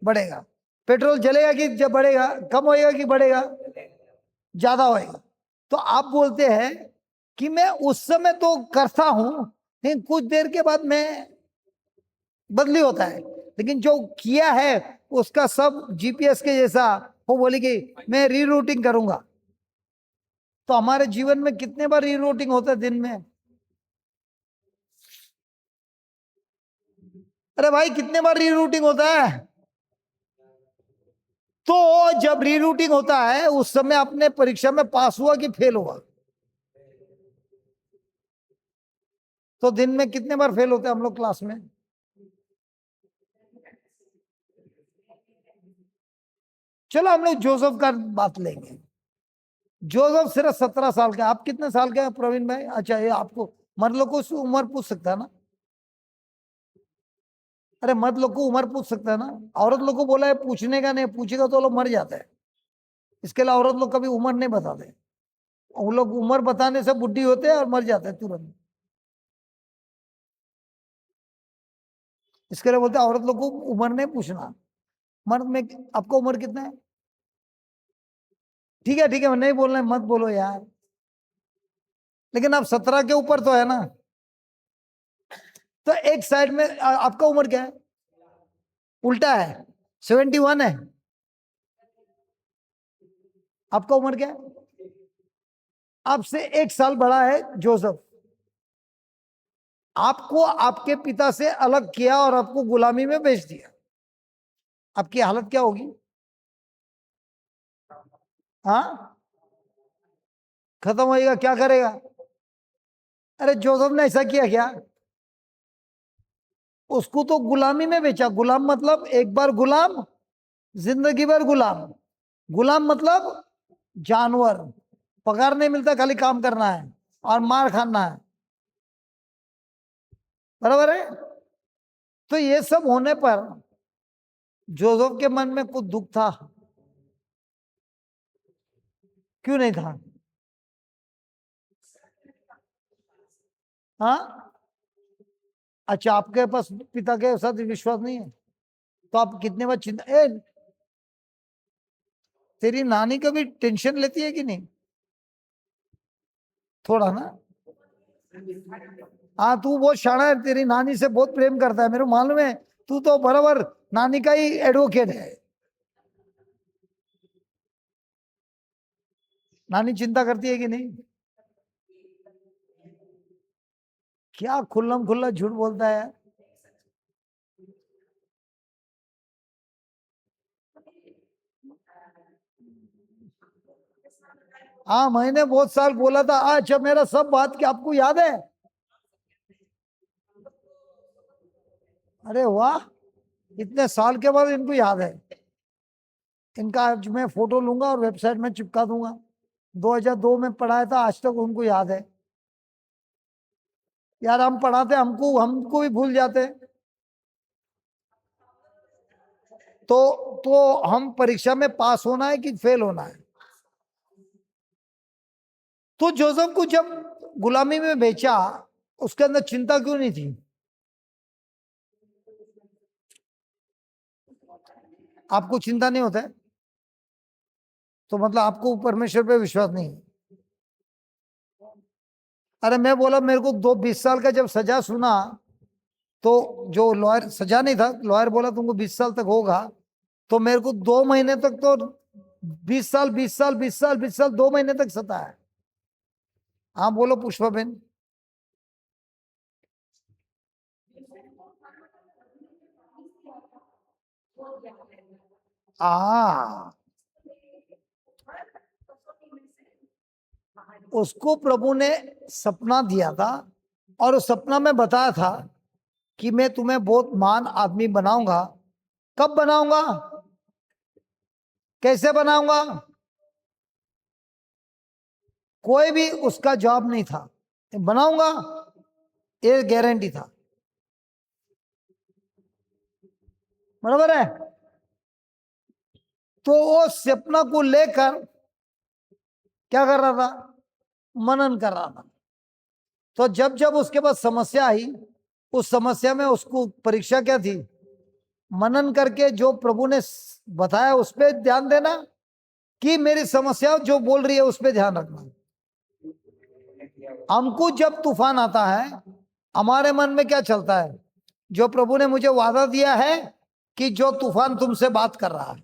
बढ़ेगा। पेट्रोल जलेगा कि जब बढ़ेगा, कम होएगा कि बढ़ेगा? ज्यादा होएगा। तो आप बोलते हैं कि मैं उस समय तो करता हूं, लेकिन कुछ देर के बाद मैं बदली होता है, लेकिन जो किया है उसका सब जीपीएस के जैसा, वो बोली कि मैं रीरूटिंग करूंगा। तो हमारे जीवन में कितने बार रीरूटिंग होता है दिन में? अरे भाई, कितने बार रीरूटिंग होता है? तो जब रीरूटिंग होता है उस समय अपने परीक्षा में पास हुआ कि फेल हुआ? तो दिन में कितने बार फेल होते हैं हम लोग क्लास में? चलो हम लोग जोसेफ का बात लेंगे। जोसेफ सिर्फ 17 साल का। आप कितने साल के हैं प्रवीण भाई? अच्छा, ये आपको मर्द लोग को उम्र पूछ सकता है ना? अरे, मर्द लोग को उम्र पूछ सकता है ना? औरत लोग को बोला है पूछने का नहीं, पूछेगा तो लोग मर जाते हैं। इसके लिए औरत लोग कभी उम्र नहीं बताते। वो लोग उम्र बताने से बुढ़ी होते हैं और मर जाते हैं तुरंत। इसके लिए बोलते हैं औरत लोग को उम्र नहीं पूछना। मर्द में आपको उम्र कितना है? ठीक है, ठीक है, मैं नहीं बोल रहा, मत बोलो यार। लेकिन आप 17 के ऊपर तो है ना? तो एक साइड में आपका उम्र क्या है? उल्टा है, 71 है। आपका उम्र क्या है? आपसे 1 साल बड़ा है जोसेफ। आपको आपके पिता से अलग किया और आपको गुलामी में बेच दिया। आपकी हालत क्या होगी? हाँ, खत्म होएगा, क्या करेगा? अरे, जोसेफ ने ऐसा किया क्या? उसको तो गुलामी में बेचा। गुलाम मतलब एक बार गुलाम, जिंदगी भर गुलाम। गुलाम मतलब जानवर, पगार नहीं मिलता, खाली काम करना है और मार खाना है। बराबर है? तो ये सब होने पर जोसेफ के मन में कुछ दुख था? क्यों नहीं था? हाँ। अच्छा, आपके पास पिता के साथ विश्वास नहीं है? तो आप कितने बार चिंता तेरी नानी कभी टेंशन लेती है कि नहीं? थोड़ा ना। हाँ, तू बहुत शाना है, तेरी नानी से बहुत प्रेम करता है, मेरे को मालूम है। तू तो बराबर नानी का ही एडवोकेट है। नानी चिंता करती है कि नहीं? क्या खुल्लम खुल्ला झूठ बोलता है? हाँ, मैंने बहुत साल बोला था। अच्छा, मेरा सब बात क्या आपको याद है? अरे वाह, इतने साल के बाद इनको याद है। इनका आज मैं फोटो लूंगा और वेबसाइट में चिपका दूंगा। 2002 में पढ़ाया था, आज तक उनको याद है। यार, हम पढ़ाते, हमको हमको भी भूल जाते। तो हम परीक्षा में पास होना है कि फेल होना है? तो जोसेफ को जब गुलामी में बेचा, उसके अंदर चिंता क्यों नहीं थी? आपको चिंता नहीं होता है? तो मतलब आपको परमेश्वर पे विश्वास नहीं है? अरे, मैं बोला मेरे को 20 साल का जब सजा सुना, तो जो लॉयर, सजा नहीं था, लॉयर बोला तुमको 20 साल तक होगा, तो मेरे को 2 महीने तक तो 20 साल, 20 साल, 20 साल, 20 साल, 2 महीने तक सताया। हाँ, बोलो पुष्पा बेन। आ उसको प्रभु ने सपना दिया था, और उस सपना में बताया था कि मैं तुम्हें बहुत महान आदमी बनाऊंगा। कब बनाऊंगा? कैसे बनाऊंगा? कोई भी उसका जवाब नहीं था। बनाऊंगा, ये गारंटी था। बराबर है? तो वो सपना को लेकर क्या कर रहा था, मनन कर रहा था। तो जब जब उसके पास समस्या आई, उस समस्या में उसको परीक्षा क्या थी, मनन करके जो प्रभु ने बताया उस पर ध्यान देना, कि मेरी समस्या जो बोल रही है उस पर ध्यान रखना। हमको जब तूफान आता है, हमारे मन में क्या चलता है, जो प्रभु ने मुझे वादा दिया है कि जो तूफान तुमसे बात कर रहा है।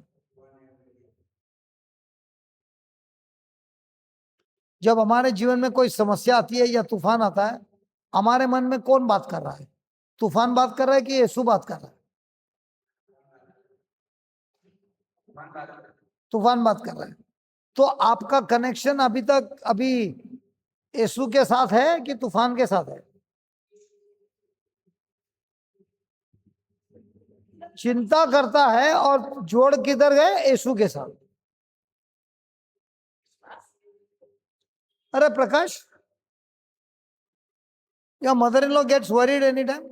जब हमारे जीवन में कोई समस्या आती है या तूफान आता है, हमारे मन में कौन बात कर रहा है, तूफान बात कर रहा है कि यीशु बात कर रहा है? तूफान बात कर रहा है। तो आपका कनेक्शन अभी यीशु के साथ है कि तूफान के साथ है? चिंता करता है और जोड़ किधर गए, यीशु के साथ। अरे प्रकाश, your mother-in-law gets worried anytime?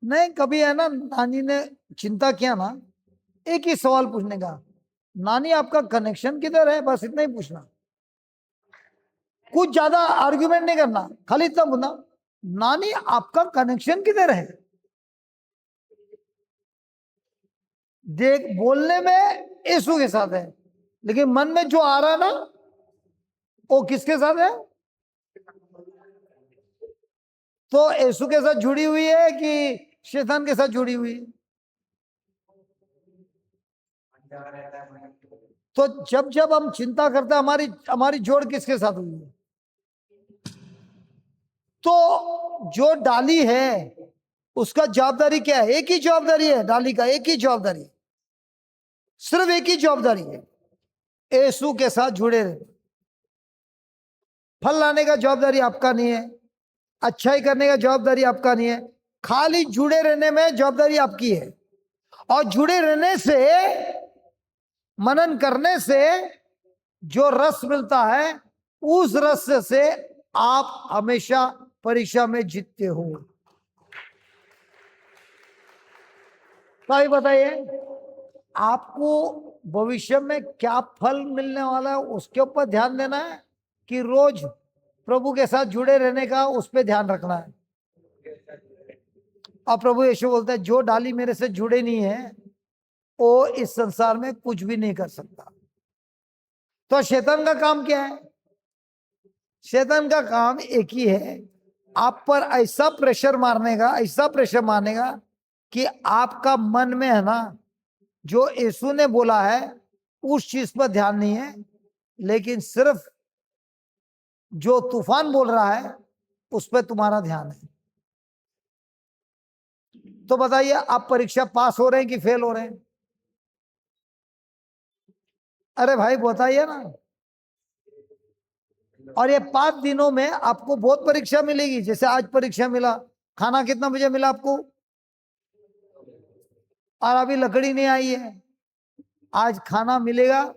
नहीं, कभी है ना, नानी ने चिंता किया ना, एक ही सवाल पूछने का, नानी आपका कनेक्शन किधर है, बस इतना ही पूछना। कुछ ज्यादा आर्ग्यूमेंट नहीं करना, खाली इतना बोलना, नानी आपका कनेक्शन किधर है। देख, बोलने में यीशु के साथ है, लेकिन मन में जो आ रहा है ना, वो किसके साथ है? तो यीशु के साथ जुड़ी हुई है कि शैतान के साथ जुड़ी हुई है? तो जब जब हम चिंता करते हैं, हमारी हमारी जोड़ किसके साथ हुई है? तो जो डाली है उसका जवाबदारी क्या है? एक ही जवाबदारी है डाली का, एक ही जवाबदारी, सिर्फ एक ही जवाबदारी है, यीशु के साथ जुड़े रहे। फल लाने का जवाबदारी आपका नहीं है, अच्छाई करने का जवाबदारी आपका नहीं है, खाली जुड़े रहने में जवाबदारी आपकी है। और जुड़े रहने से, मनन करने से जो रस मिलता है, उस रस से आप हमेशा परीक्षा में जीतते हो। भाई बताइए, आपको भविष्य में क्या फल मिलने वाला है उसके ऊपर ध्यान देना है, कि रोज प्रभु के साथ जुड़े रहने का उस पर ध्यान रखना है। और प्रभु यीशु बोलता है, जो डाली मेरे से जुड़े नहीं है वो इस संसार में कुछ भी नहीं कर सकता। तो शैतान का काम क्या है? शैतान का काम एक ही है, आप पर ऐसा प्रेशर मारने का, ऐसा प्रेशर मारने का कि आपका मन में है ना, जो यीशु ने बोला है उस चीज पर ध्यान नहीं है, लेकिन सिर्फ जो तूफान बोल रहा है उस पर तुम्हारा ध्यान है। तो बताइए, आप परीक्षा पास हो रहे हैं कि फेल हो रहे हैं? अरे भाई बताइए ना। और ये 5 दिनों में आपको बहुत परीक्षा मिलेगी। जैसे आज परीक्षा मिला, खाना कितना बजे मिला आपको? और अभी लकड़ी नहीं आई है, आज खाना मिलेगा।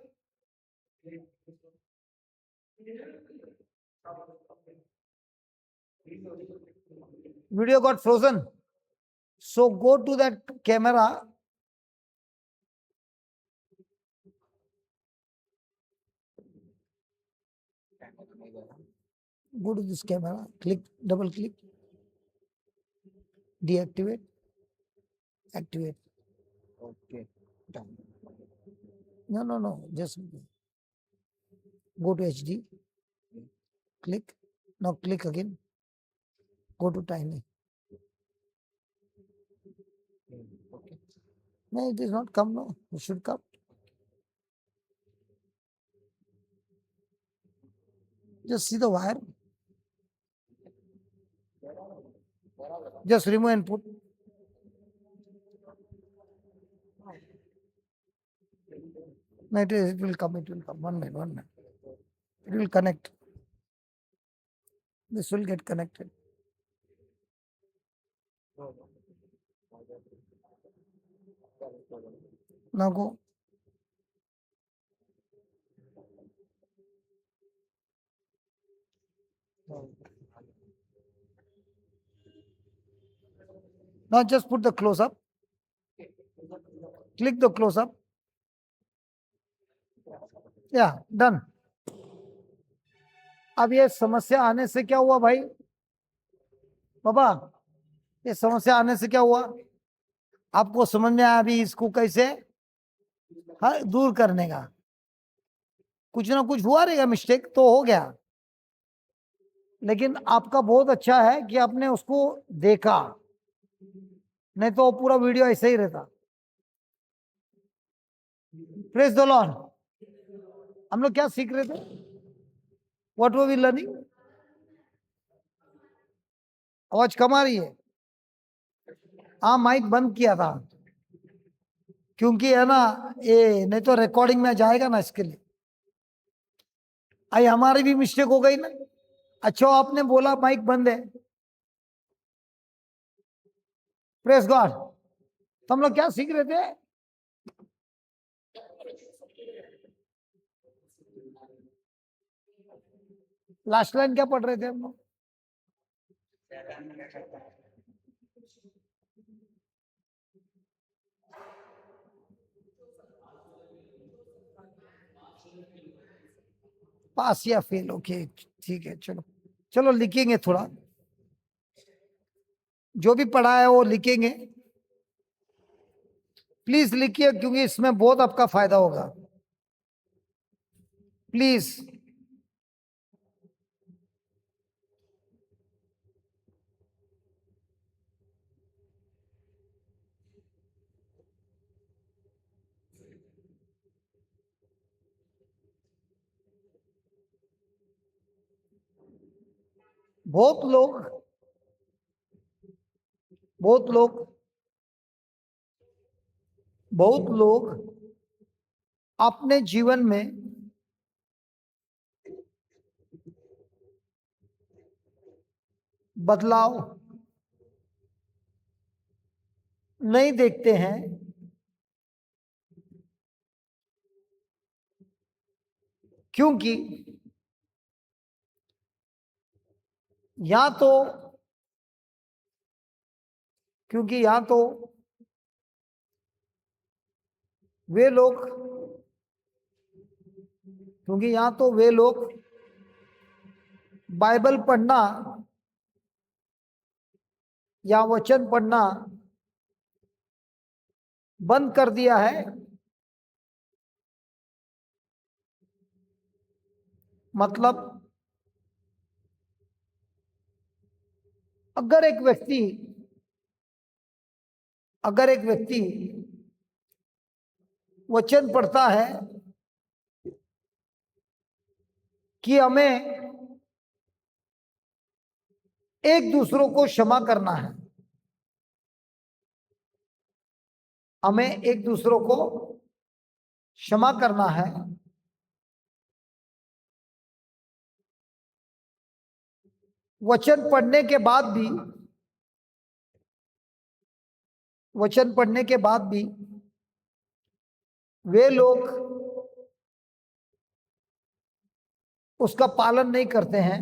Video got frozen, so go to that camera, go to this camera, click, double click, deactivate, activate. Okay, done. No, just go to HD, click, now click again, go to tiny. Okay. No, it is not come, no, it should come. Just see the wire, just remove and put. No, it will come, 1 minute. It will connect. This will get connected. ना को now just put the close up, click the close up, yeah done. अब ये समस्या आने से क्या हुआ भाई बाबा, ये समस्या आने से क्या हुआ आपको समझ में आया अभी इसको कैसे हाँ दूर करने का, कुछ ना कुछ हुआ रहेगा, मिस्टेक तो हो गया, लेकिन आपका बहुत अच्छा है कि आपने उसको देखा, नहीं तो पूरा वीडियो ऐसे ही रहता। Praise the Lord. हम लोग क्या सीख रहे थे, व्हाट वर वी लर्निंग? आवाज कम आ रही है? हाँ माइक बंद किया था क्योंकि है ना ये नहीं तो रिकॉर्डिंग में जाएगा ना, इसके लिए। आई हमारी भी मिस्टेक हो गई ना। अच्छा आपने बोला माइक बंद है, प्रेस गॉड। तो हम लोग क्या सीख रहे थे? लास्ट लाइन क्या पढ़ रहे थे हम लोग? पास या फेल, ओके ठीक है, चलो चलो लिखेंगे थोड़ा, जो भी पढ़ा है वो लिखेंगे, प्लीज लिखिए क्योंकि इसमें बहुत आपका फायदा होगा, प्लीज। बहुत लोग बहुत लोग बहुत लोग अपने जीवन में बदलाव नहीं देखते हैं क्योंकि या तो वे लोग बाइबल पढ़ना या वचन पढ़ना बंद कर दिया है, मतलब अगर एक व्यक्ति वचन पढ़ता है कि हमें एक दूसरों को क्षमा करना है, हमें एक दूसरों को क्षमा करना है, वचन पढ़ने के बाद भी वे लोग उसका पालन नहीं करते हैं,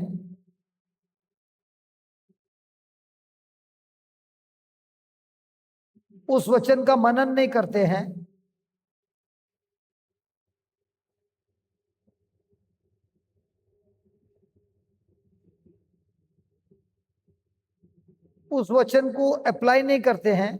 उस वचन का मनन नहीं करते हैं, उस वचन को अप्लाई नहीं करते हैं,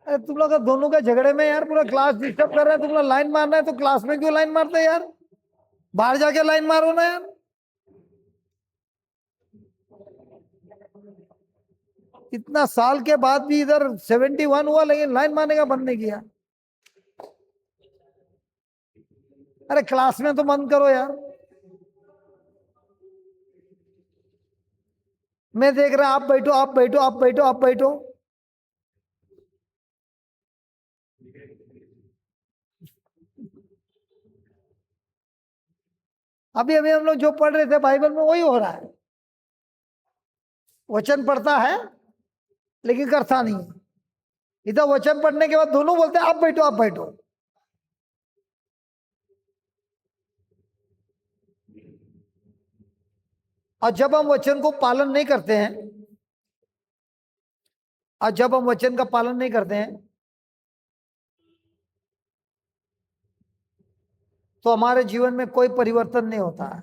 अरे तुम लोग दोनों का झगड़े में यार पूरा क्लास डिस्टर्ब कर रहा है, तुम लोग लाइन मारना है तो क्लास में क्यों लाइन मारते हैं यार, बाहर जाके लाइन मारो ना यार। इतना साल के बाद भी इधर 71 हुआ लेकिन लाइन मारने का बंद नहीं किया। अरे क्लास में तो बंद करो यार। मैं देख रहा, आप बैठो, आप बैठो, आप बैठो, आप बैठो। अभी अभी हम लोग जो पढ़ रहे थे बाइबल में वही हो रहा है। वचन पढ़ता है लेकिन करता नहीं है। इधर वचन पढ़ने के बाद दोनों बोलते हैं आप बैठो, आप बैठो। और जब हम वचन को पालन नहीं करते हैं, और जब हम वचन का पालन नहीं करते हैं, तो हमारे जीवन में कोई परिवर्तन नहीं होता है।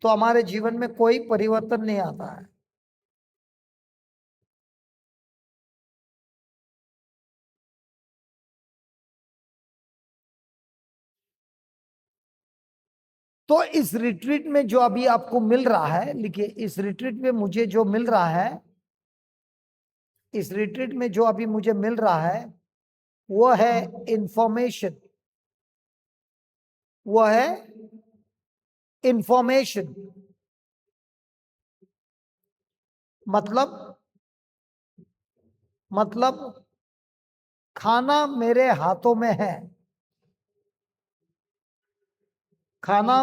तो हमारे जीवन में कोई परिवर्तन नहीं आता है। तो इस रिट्रीट में जो अभी आपको मिल रहा है, लिखिए, इस रिट्रीट में मुझे जो मिल रहा है, इस रिट्रीट में जो अभी मुझे मिल रहा है वो है इंफॉर्मेशन। वो है इंफॉर्मेशन। मतलब खाना मेरे हाथों में है। खाना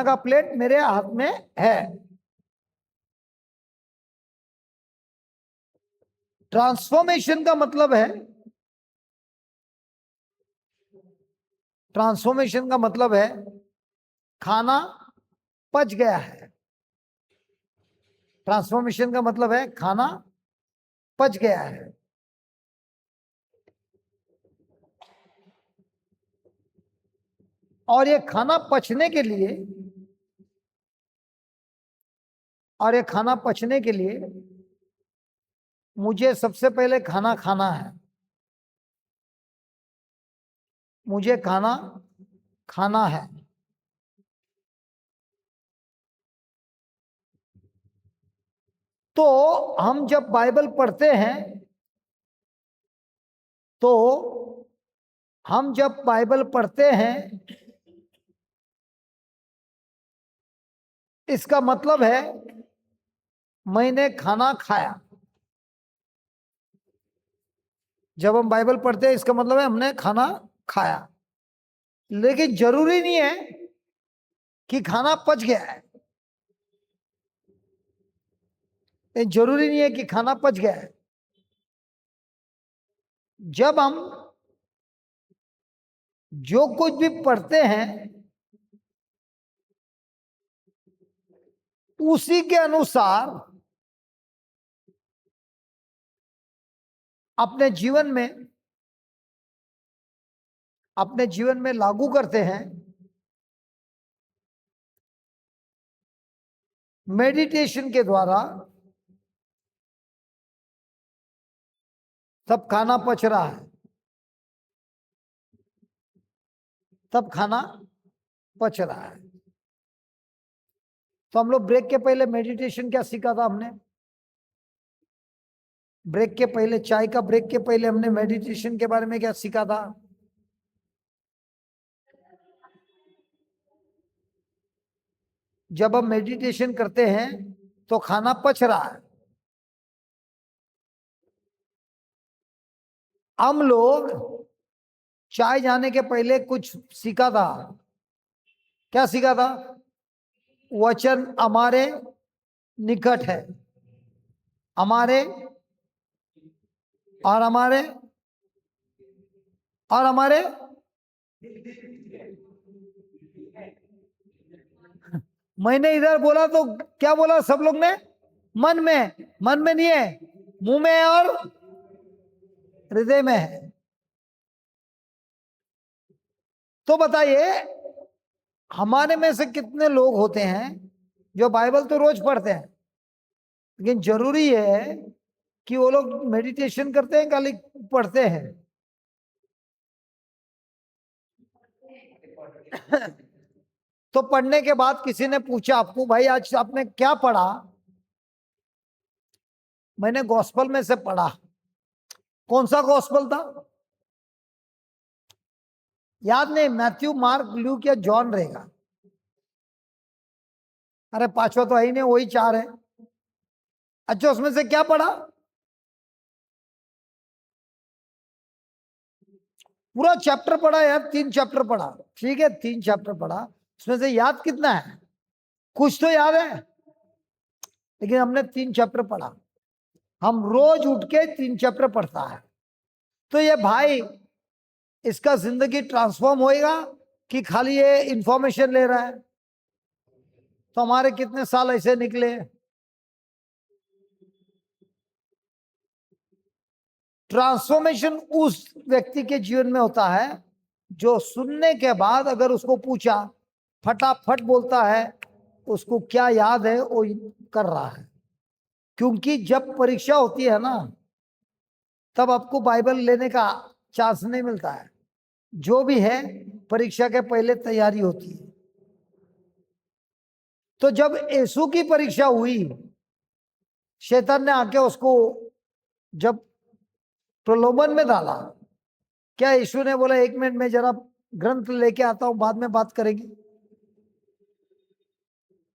का प्लेट मेरे हाथ में है। ट्रांसफॉर्मेशन का मतलब है, ट्रांसफॉर्मेशन का मतलब है खाना पच गया है। ट्रांसफॉर्मेशन का मतलब है खाना पच गया है। और ये खाना पचने के लिए, और ये खाना पचने के लिए मुझे सबसे पहले खाना खाना है। मुझे खाना खाना है। तो हम जब बाइबल पढ़ते हैं, तो हम जब बाइबल पढ़ते हैं, इसका मतलब है मैंने खाना खाया। जब हम बाइबल पढ़ते हैं इसका मतलब है हमने खाना खाया। लेकिन जरूरी नहीं है कि खाना पच गया है। ये जरूरी नहीं है कि खाना पच गया है। जब हम जो कुछ भी पढ़ते हैं उसी के अनुसार अपने जीवन में लागू करते हैं। मेडिटेशन के द्वारा तब खाना पच रहा है। तब खाना पच रहा है। तो हम लोग ब्रेक के पहले मेडिटेशन क्या सीखा था हमने? ब्रेक के पहले, चाय का ब्रेक के पहले हमने मेडिटेशन के बारे में क्या सीखा था? जब हम मेडिटेशन करते हैं तो खाना पच रहा है। हम लोग चाय जाने के पहले कुछ सीखा था। क्या सीखा था? वचन हमारे निकट है। हमारे और हमारे और हमारे मैंने इधर बोला तो क्या बोला सब लोग ने? मन में। मन में नहीं है, मुंह में और हृदय में है। तो बताइए, हमारे में से कितने लोग होते हैं जो बाइबल तो रोज पढ़ते हैं, लेकिन जरूरी है कि वो लोग मेडिटेशन करते हैं, खाली पढ़ते हैं? तो पढ़ने के बाद किसी ने पूछा आपको, भाई आज आपने क्या पढ़ा? मैंने गॉस्पल में से पढ़ा। कौन सा गॉस्पल था? याद नहीं, मैथ्यू, मार्क, ल्यूक या जॉन रहेगा। अरे पांचवा तो है ही नहीं, वही चार है। अच्छा, उसमें से क्या पढ़ा? पूरा चैप्टर पढ़ा यार, 3 चैप्टर पढ़ा। ठीक है, 3 चैप्टर पढ़ा, उसमें से याद कितना है? कुछ तो याद है, लेकिन हमने 3 चैप्टर पढ़ा। हम रोज उठ के 3 चैप्टर पढ़ता है। तो ये भाई, इसका जिंदगी ट्रांसफॉर्म होएगा कि खाली ये इंफॉर्मेशन ले रहा है? तो हमारे कितने साल ऐसे निकले। ट्रांसफॉर्मेशन उस व्यक्ति के जीवन में होता है जो सुनने के बाद अगर उसको पूछा, फटाफट बोलता है, उसको क्या याद है वो कर रहा है। क्योंकि जब परीक्षा होती है ना, तब आपको बाइबल लेने का चांस नहीं मिलता है। जो भी है, परीक्षा के पहले तैयारी होती है। तो जब यीशु की परीक्षा हुई, शैतान ने आके उसको जब प्रलोभन में डाला, क्या यीशु ने बोला 1 मिनट में जरा ग्रंथ लेके आता हूं, बाद में बात करेंगे?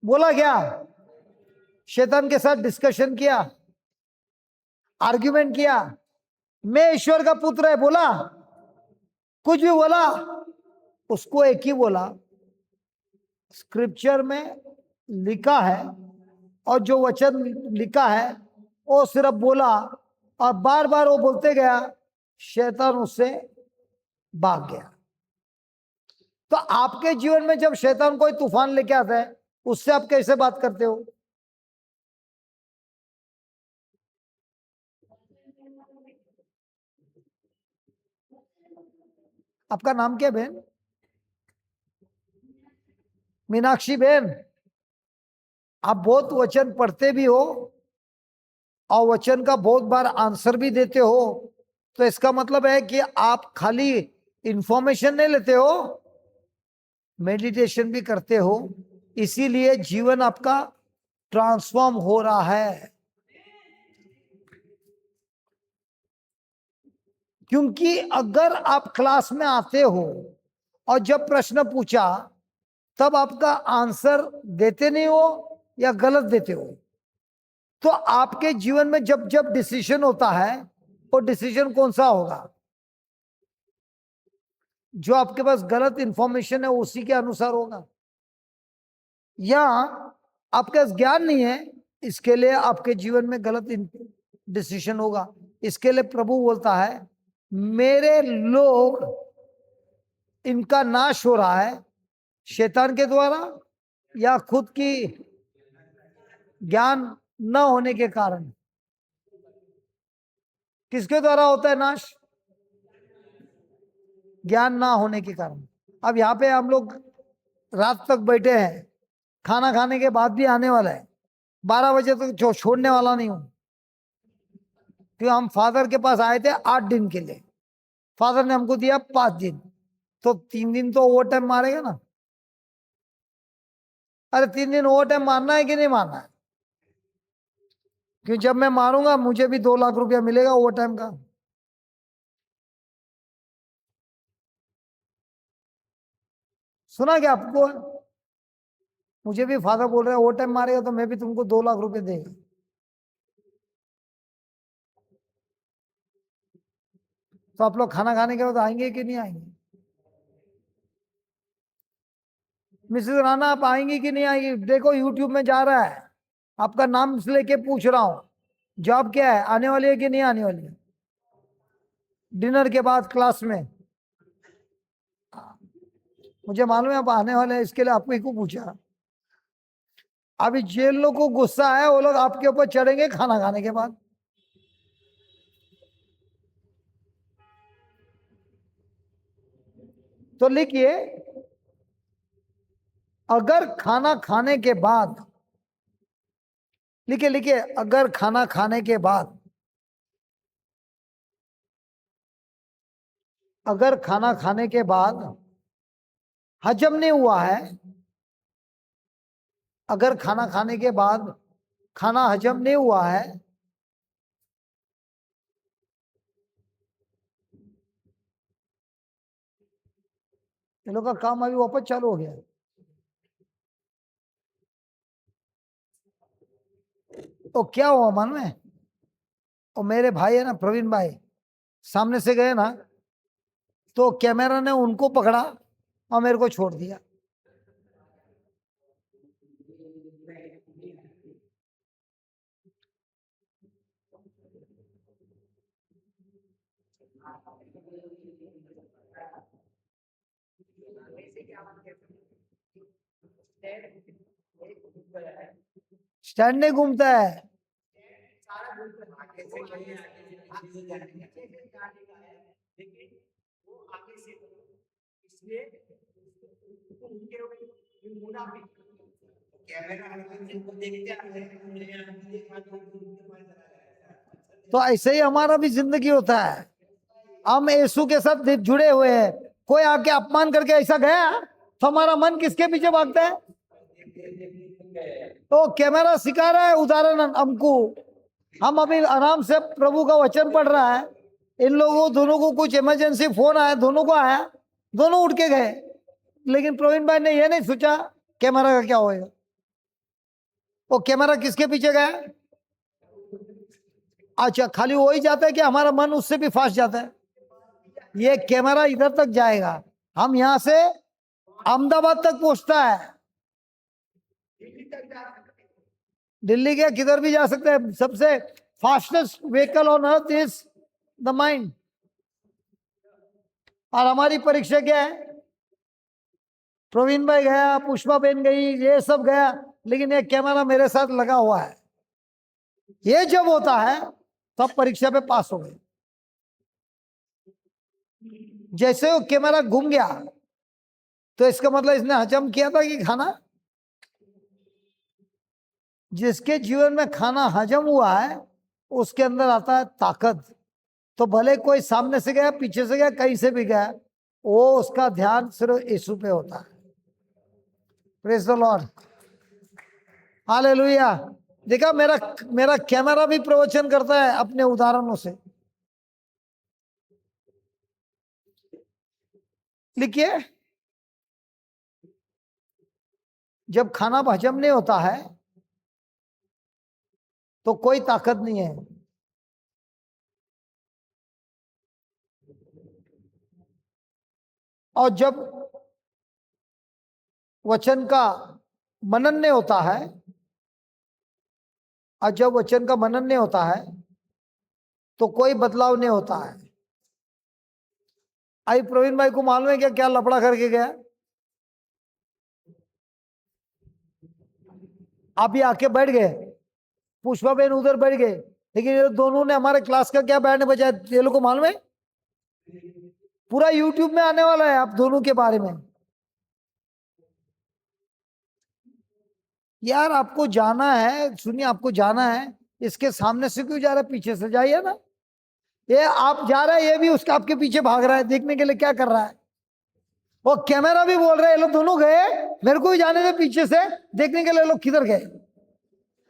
बोला क्या? शैतान के साथ डिस्कशन किया, आर्ग्यूमेंट किया, मैं ईश्वर का पुत्र है बोला? कुछ भी बोला? उसको एक ही बोला, स्क्रिप्चर में लिखा है, और जो वचन लिखा है वो सिर्फ बोला, और बार बार वो बोलते गया, शैतान उससे भाग गया। तो आपके जीवन में जब शैतान कोई तूफान लेके आता है, उससे आप कैसे बात करते हो? आपका नाम क्या बहन? मीनाक्षी बहन। आप बहुत वचन पढ़ते भी हो और वचन का बहुत बार आंसर भी देते हो, तो इसका मतलब है कि आप खाली इंफॉर्मेशन नहीं लेते हो, मेडिटेशन भी करते हो। इसीलिए जीवन आपका ट्रांसफॉर्म हो रहा है। क्योंकि अगर आप क्लास में आते हो और जब प्रश्न पूछा तब आपका आंसर देते नहीं हो या गलत देते हो, तो आपके जीवन में जब जब डिसीजन होता है, वो डिसीजन कौन सा होगा? जो आपके पास गलत इंफॉर्मेशन है उसी के अनुसार होगा। या आपके पास ज्ञान नहीं है, इसके लिए आपके जीवन में गलत डिसीजन होगा। इसके लिए प्रभु बोलता है, मेरे लोग, इनका नाश हो रहा है शैतान के द्वारा या खुद की ज्ञान न होने के कारण। किसके द्वारा होता है नाश? ज्ञान ना होने के कारण। अब यहाँ पे हम लोग रात तक बैठे हैं, खाना खाने के बाद भी आने वाला है, 12 बजे तक छोड़ने वाला नहीं हूं। क्यों? हम फादर के पास आए थे 8 दिन के लिए, फादर ने हमको दिया 5 दिन, तो 3 दिन तो ओवर टाइम मारेगा ना। अरे 3 दिन ओवर टाइम मारना है कि नहीं मारना है? क्यों? जब मैं मारूंगा मुझे भी 2 लाख रुपया मिलेगा ओवर टाइम का। सुना क्या आपको? मुझे भी फादर बोल रहे हैं ओवर टाइम मारेगा तो मैं भी तुमको 2 लाख रुपए देगा। तो आप लोग खाना खाने के बाद आएंगे कि नहीं आएंगे? मिसेस राणा आप आएंगी कि नहीं आएंगी? देखो यूट्यूब में जा रहा है, आपका नाम लेके पूछ रहा हूं, जॉब क्या है, आने वाली है कि नहीं आने वाली है? डिनर के बाद क्लास में। मुझे मालूम है आप आने वाले हैं, इसके लिए आपको ही को पूछा। अभी जेल लोग को गुस्सा है, वो लोग आपके ऊपर चढ़ेंगे खाना खाने के बाद। तो लिखिए, अगर खाना खाने के बाद, लिखिए लिखिए, अगर खाना खाने के बाद, अगर खाना खाने के बाद हजम नहीं हुआ है, अगर खाना खाने के बाद खाना हजम नहीं हुआ है, इन लोग का काम अभी वापस चालू हो गया। तो क्या हुआ मन में, और मेरे भाई है ना प्रवीण भाई, सामने से गए ना, तो कैमरा ने उनको पकड़ा और मेरे को छोड़ दिया। स्टैंड नहीं घूमता है। तो ऐसे ही हमारा भी जिंदगी होता है, हम यीशु के साथ जुड़े हुए हैं, कोई आके अपमान करके ऐसा गया तो हमारा मन किसके पीछे भागता है। तो कैमरा सिखा रहा है उदाहरण हमको, हम अभी आराम से प्रभु का वचन पढ़ रहा है, इन लोगों दोनों को कुछ इमरजेंसी फोन आया, दोनों को आया, दोनों उठ के गए, लेकिन प्रवीण भाई ने यह नहीं सोचा कैमरा का क्या होएगा। वो कैमरा किसके पीछे गया। अच्छा, खाली वो ही जाता है कि हमारा मन उससे भी फास्ट जाता है। ये कैमरा इधर तक जाएगा, हम यहां से अहमदाबाद तक पहुंचता है, दिल्ली के किधर भी जा सकते हैं। सबसे fastest vehicle on earth is the mind. और हमारी परीक्षा क्या है, प्रवीण भाई गया, पुष्पा बेन गई, ये सब गया, लेकिन एक कैमरा मेरे साथ लगा हुआ है। ये जब होता है तब परीक्षा पे पास हो गए। जैसे वो कैमरा घूम गया तो इसका मतलब इसने हजम किया था कि खाना। जिसके जीवन में खाना हजम हुआ है उसके अंदर आता है ताकत। तो भले कोई सामने से गया, पीछे से गया, कहीं से भी गया, वो उसका ध्यान सिर्फ यीशु पे होता है। Praise the Lord, hallelujah. देखा, मेरा कैमरा भी प्रवचन करता है अपने उदाहरणों से। लिखिए, जब खाना हजम नहीं होता है तो कोई ताकत नहीं है। और जब वचन का मनन नहीं होता है, और जब वचन का मनन नहीं होता है तो कोई बदलाव नहीं होता है। आई प्रवीण भाई को मालूम है क्या क्या लफड़ा करके गया। आप ही आके बैठ गए, पुष्पा बेन उधर बैठ गए, लेकिन ये दोनों ने हमारे क्लास का क्या बैंड बजाया, ये लोग को मालूम है। पूरा यूट्यूब में आने वाला है आप दोनों के बारे में। यार आपको जाना है, सुनिए, आपको जाना है, इसके सामने से क्यों जा रहा है, पीछे से जाइए ना। ये आप जा रहे हैं, ये भी उसका आपके पीछे भाग रहा है, देखने के लिए क्या कर रहा है। वो कैमरा भी बोल रहे हैं, ये लोग दोनों गए, मेरे को भी जाने दे पीछे से, देखने के लिए लोग किधर गए।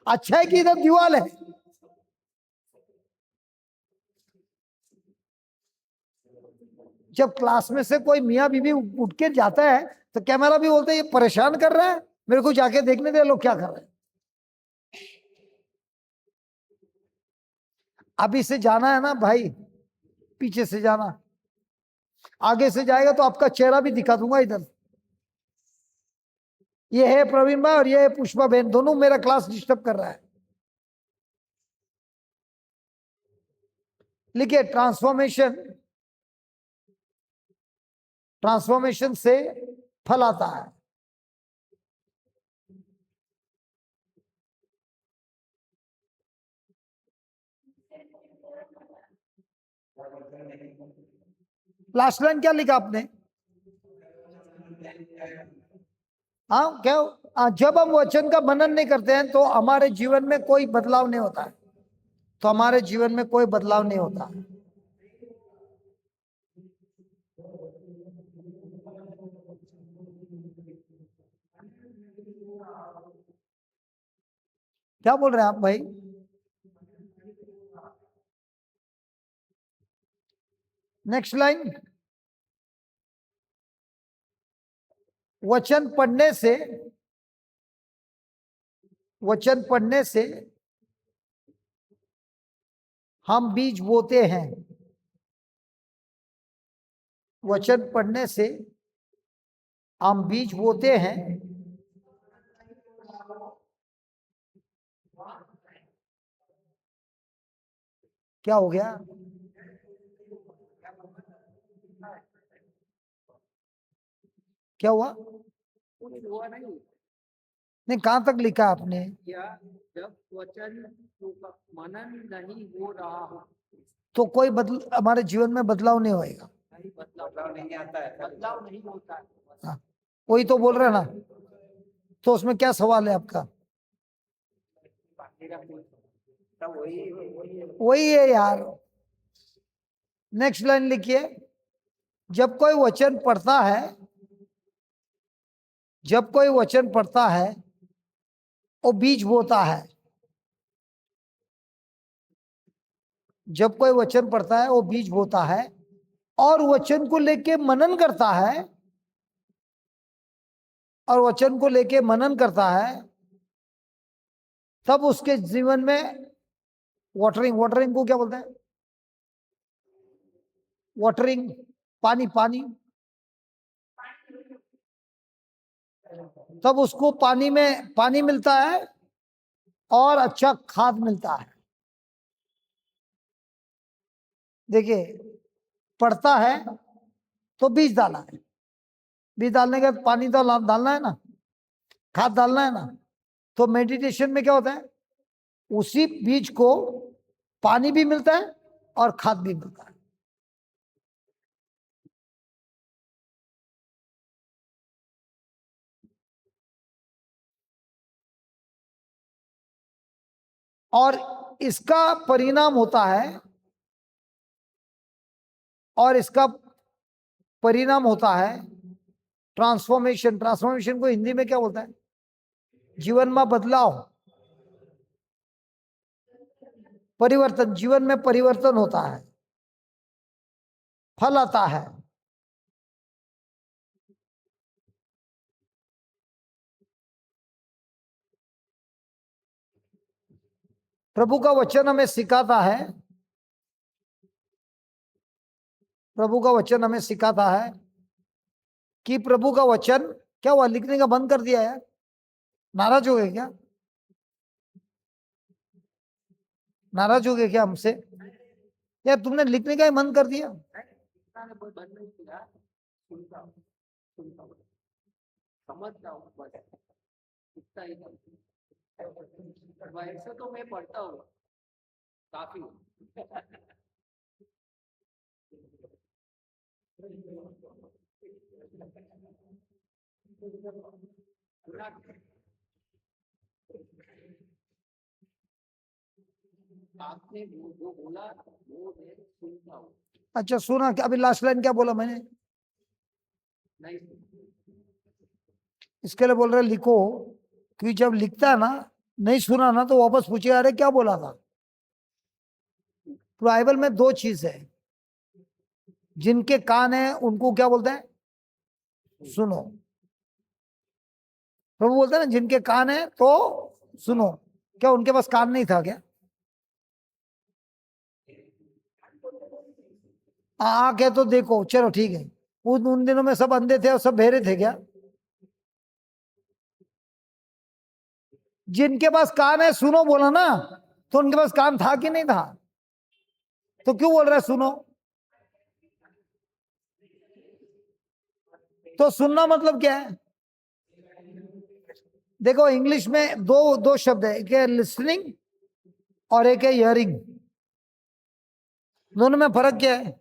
अच्छा है कि इधर दीवार है। जब क्लास में से कोई मियाँ बीबी उठ के जाता है तो कैमरा भी बोलते है ये परेशान कर रहा है, मेरे को जाके देखने दे लोग क्या कर रहे हैं। अभी से जाना है ना भाई, पीछे से जाना, आगे से जाएगा तो आपका चेहरा भी दिखा दूंगा इधर। ये है प्रवीण भाई और ये है पुष्पा बहन, दोनों मेरा क्लास डिस्टर्ब कर रहा है। लिखिए, ट्रांसफॉर्मेशन से फल आता है। लास्ट लाइन क्या लिखा आपने। हाँ क्या, जब हम वचन का मनन नहीं करते हैं तो हमारे जीवन में कोई बदलाव नहीं होता है, तो हमारे जीवन में कोई बदलाव नहीं होता। क्या बोल रहे हैं आप भाई। नेक्स्ट लाइन, वचन पढ़ने से हम बीज बोते हैं, वचन पढ़ने से हम बीज बोते हैं। क्या हो गया? क्या हुआ? कुछ हुआ नहीं। नहीं, कहां तक लिखा आपने? क्या जब वचन मनन नहीं हो रहा हो, तो कोई हमारे जीवन में बदलाव नहीं होएगा। नहीं बदलाव नहीं आता है, बदलाव नहीं होता है। हाँ, वही तो बोल रहे हैं ना। तो उसमें क्या सवाल है आपका? वही है यार। नेक्स्ट लाइन लिखिए। जब कोई वचन पढ़ता है, जब कोई वचन पढ़ता है वो बीज बोता है। जब कोई वचन पढ़ता है वो बीज बोता है और वचन को लेके मनन करता है, और वचन को लेके मनन करता है, तब उसके जीवन में वाटरिंग, वाटरिंग को क्या बोलते हैं? वाटरिंग, पानी, पानी। तब उसको पानी में पानी मिलता है और अच्छा खाद मिलता है। देखिए, पढ़ता है तो बीज डाला है, बीज डालने के बाद पानी तो डालना है ना, खाद डालना है ना। तो मेडिटेशन में क्या होता है? उसी बीज को पानी भी मिलता है और खाद भी मिलता है। और इसका परिणाम होता है, और इसका परिणाम होता है ट्रांसफॉर्मेशन। ट्रांसफॉर्मेशन को हिंदी में क्या बोलता है? जीवन में बदलाव, परिवर्तन। जीवन में परिवर्तन होता है, फल आता है। प्रभु का वचन हमें सिखाता है, प्रभु का वचन हमें सिखाता है कि प्रभु का वचन क्या हुआ? लिखने का बंद कर दिया यार, नाराज हो गए क्या? नाराज हो गए क्या हमसे? यार तुमने लिखने का ही मन कर दिया। बंद नहीं किया, सुनता हूँ, सुनता हूँ, समझता हूँ, बस इतना ही करता हूँ। वैसे तो मैं पढ़ता हूँ काफी। आपने जो बोला वो मैं सुनता हूँ। अच्छा सुना क्या? अभी लास्ट लाइन क्या बोला मैंने? नहीं, इसके लिए बोल रहे लिखो, कि जब लिखता है ना, नहीं सुना ना तो वापस पूछेगा अरे क्या बोला था। तो बाइबल में दो चीज है, जिनके कान है उनको क्या बोलते हैं? सुनो। प्रभु बोलते हैं ना, जिनके कान है तो सुनो। क्या उनके पास कान नहीं था क्या? आंख है तो देखो, चलो ठीक है। उन दिनों में सब अंधे थे और सब बहरे थे क्या? जिनके पास कान है सुनो बोला ना, तो उनके पास कान था कि नहीं था? तो क्यों बोल रहा है सुनो? तो सुनना मतलब क्या है? देखो इंग्लिश में दो दो शब्द है, एक है लिसनिंग और एक है हियरिंग। दोनों में फर्क क्या है?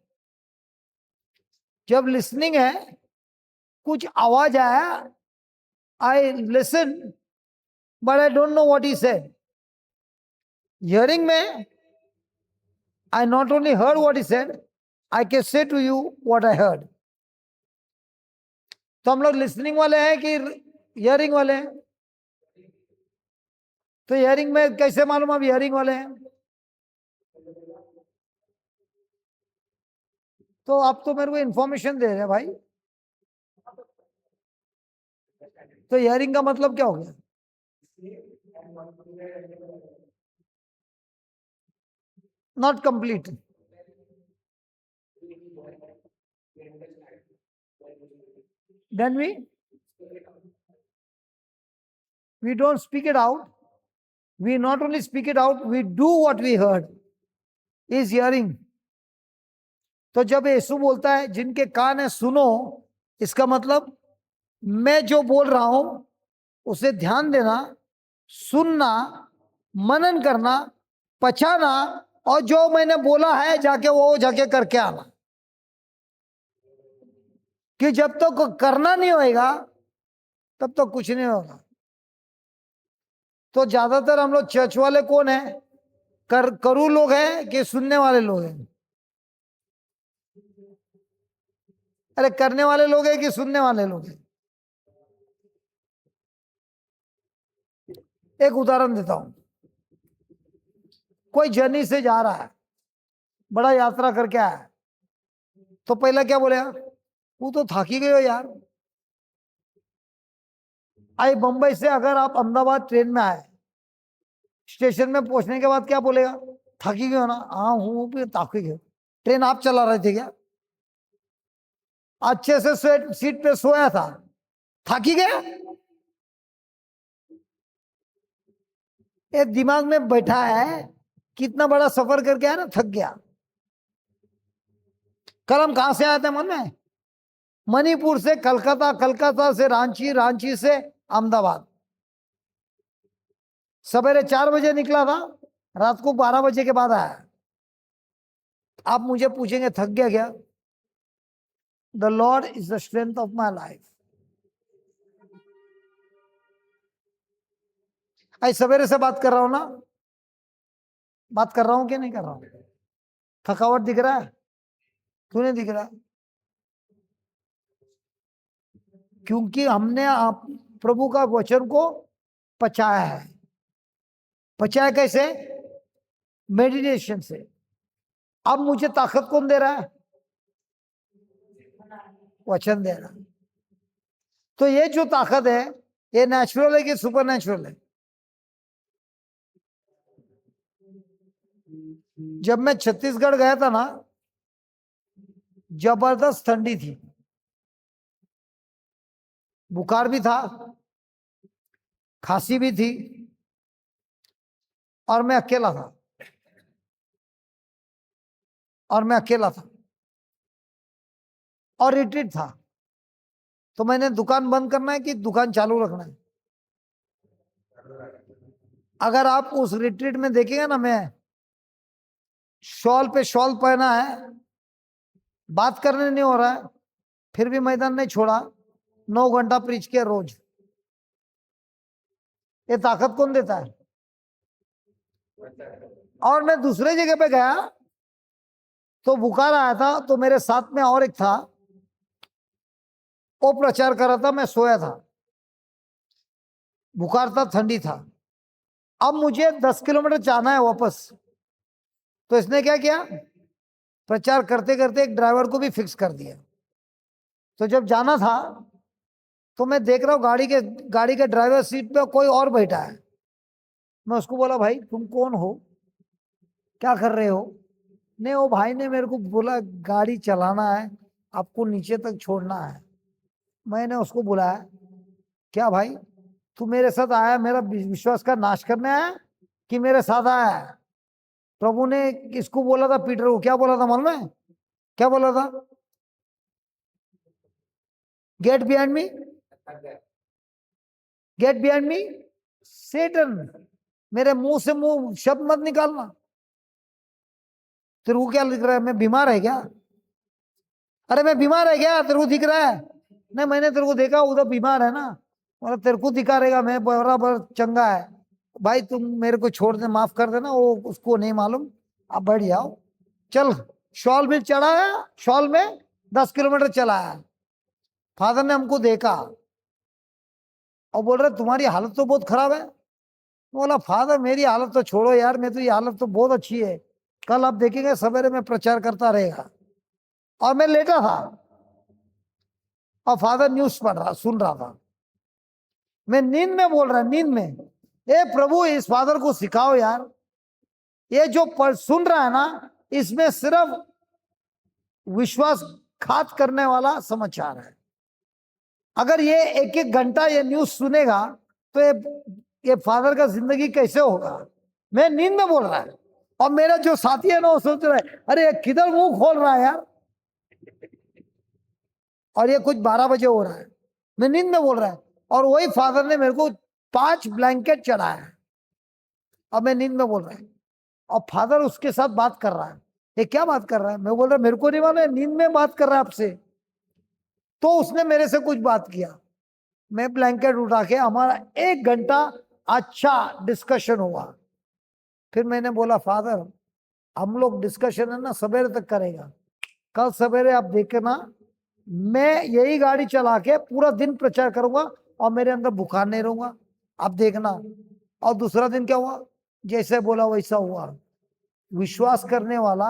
जब लिसनिंग है, कुछ आवाज आया, I listen but I don't know what he said. Hearing में I not only heard what he said, I can say to you what I heard. तो हम लोग लिसनिंग वाले हैं कि हियरिंग वाले हैं? तो हियरिंग में कैसे मालूम आप हियरिंग वाले हैं? तो आप तो मेरे को इंफॉर्मेशन दे रहे हैं भाई। तो हियरिंग का मतलब क्या हो गया? not complete. Then we don't speak it out. We not only speak it out, we do what we heard. Is hearing. तो जब यीशु बोलता है जिनके कान है सुनो, इसका मतलब मैं जो बोल रहा हूं उसे ध्यान देना, सुनना, मनन करना, पछाना, और जो मैंने बोला है जाके वो जाके करके आना। कि जब तक तो करना नहीं होएगा तब तो कुछ नहीं होगा। तो ज्यादातर हम लोग चर्च वाले कौन है? करू लोग हैं कि सुनने वाले लोग हैं? अरे करने वाले लोग हैं कि सुनने वाले लोग हैं? एक उदाहरण देता हूं। कोई जर्नी से जा रहा है, बड़ा यात्रा करके आया, तो पहला क्या बोलेगा? वो तो थाकी गए हो यार। आई बंबई से अगर आप अहमदाबाद ट्रेन में आए, स्टेशन में पहुंचने के बाद क्या बोलेगा? थाकी गए हो ना? हाँ हूँ भी थाकी गए। ट्रेन आप चला रहे थे क्या? अच्छे से सीट पे सोया था, थाकी गया? ये दिमाग में बैठा है कितना बड़ा सफर करके आया ना, थक गया। कल हम कहां से आए थे मन में? मणिपुर से कलकत्ता, कलकत्ता से रांची, रांची से अहमदाबाद। सवेरे 4 बजे निकला था, रात को 12 बजे के बाद आया। आप मुझे पूछेंगे थक गया क्या? The Lord is the strength of my life. आज सवेरे से बात कर रहा हूं ना, बात कर रहा हूं कि नहीं कर रहा हूं? थकावट दिख रहा है? क्यों नहीं दिख रहा? क्योंकि हमने आप प्रभु का वचन को पचाया है। पचाया कैसे? मेडिटेशन से। अब मुझे ताकत कौन दे रहा है? वचन दे रहा है। तो ये जो ताकत है ये नेचुरल है कि सुपर नेचुरल है? जब मैं छत्तीसगढ़ गया था ना, जबरदस्त ठंडी थी, बुखार भी था, खांसी भी थी, और मैं अकेला था। और रिट्रीट था। तो मैंने दुकान बंद करना है कि दुकान चालू रखना है? अगर आप उस रिट्रीट में देखेंगे ना, मैं शॉल पे शॉल पहना है, बात करने नहीं हो रहा है, फिर भी मैदान नहीं छोड़ा। 9 घंटा प्रीच किया रोज। ये ताकत कौन देता है? और मैं दूसरे जगह पे गया तो बुखार आया था, तो मेरे साथ में और एक था, वो प्रचार कर रहा था, मैं सोया था, बुखार था, ठंडी था। अब मुझे 10 किलोमीटर जाना है वापस। तो इसने क्या किया? प्रचार करते करते एक ड्राइवर को भी फिक्स कर दिया। तो जब जाना था तो मैं देख रहा हूँ गाड़ी के ड्राइवर सीट पे कोई और बैठा है। मैं उसको बोला, भाई तुम कौन हो, क्या कर रहे हो? नहीं, वो भाई ने मेरे को बोला गाड़ी चलाना है, आपको नीचे तक छोड़ना है। मैंने उसको बुलाया, क्या भाई तू मेरे साथ आया मेरा विश्वास का नाश करने आया कि मेरे साथ आया है? प्रभु ने किसको बोला था? पीटर को। क्या बोला था मालूम है? क्या बोला था? Get behind me, get behind me Satan. मेरे मुंह से मुंह शब्द मत निकालना। तेरे को क्या लिख रहा है? मैं बीमार है क्या? अरे मैं बीमार है क्या? तेरे को दिख रहा है? नहीं, मैंने तेरे को देखा उधर बीमार है ना, मतलब तेरे को दिखा रहेगा मैं बराबर चंगा है। भाई तुम मेरे को छोड़ दे, माफ कर देना, वो उसको नहीं मालूम, आप बैठ जाओ। चल, शॉल भी चढ़ाया, शॉल में 10 किलोमीटर चलाया। फादर ने हमको देखा और बोल रहे तुम्हारी हालत तो बहुत खराब है। बोला, फादर मेरी हालत तो छोड़ो यार, मैं तो ये हालत तो बहुत अच्छी है, कल आप देखेंगे सवेरे में प्रचार करता रहेगा। और मैं लेटा था और फादर न्यूज सुन रहा था। मैं नींद में बोल रहा, नींद में। ए प्रभु, इस फादर को सिखाओ यार, ये जो सुन रहा है ना, इसमें सिर्फ विश्वासघात करने वाला समाचार है। अगर ये एक एक घंटा ये न्यूज सुनेगा तो ये फादर का जिंदगी कैसे होगा। मैं नींद में बोल रहा है, और मेरा जो साथी है ना वो सोच रहा है अरे किधर मुंह खोल रहा है यार, और ये कुछ 12 बजे हो रहा है, मैं नींद में बोल रहा है, और वही फादर ने मेरे को 5 ब्लैंकेट चढ़ाया है, और मैं नींद में बोल रहा है, और फादर उसके साथ बात कर रहा है। ये क्या बात कर रहा है, मैं बोल रहा मेरे को नहीं मालूम, नींद में बात कर रहा है आपसे। तो उसने मेरे से कुछ बात किया, मैं ब्लैंकेट उठा के, हमारा 1 घंटा अच्छा डिस्कशन हुआ। फिर मैंने बोला फादर हम लोग डिस्कशन है ना सवेरे तक करेगा, कल सवेरे आप देखना मैं यही गाड़ी चला के पूरा दिन प्रचार करूंगा और मेरे अंदर बुखार नहीं रहूंगा, आप देखना। और दूसरा दिन क्या हुआ, जैसे बोला वैसा हुआ। विश्वास करने वाला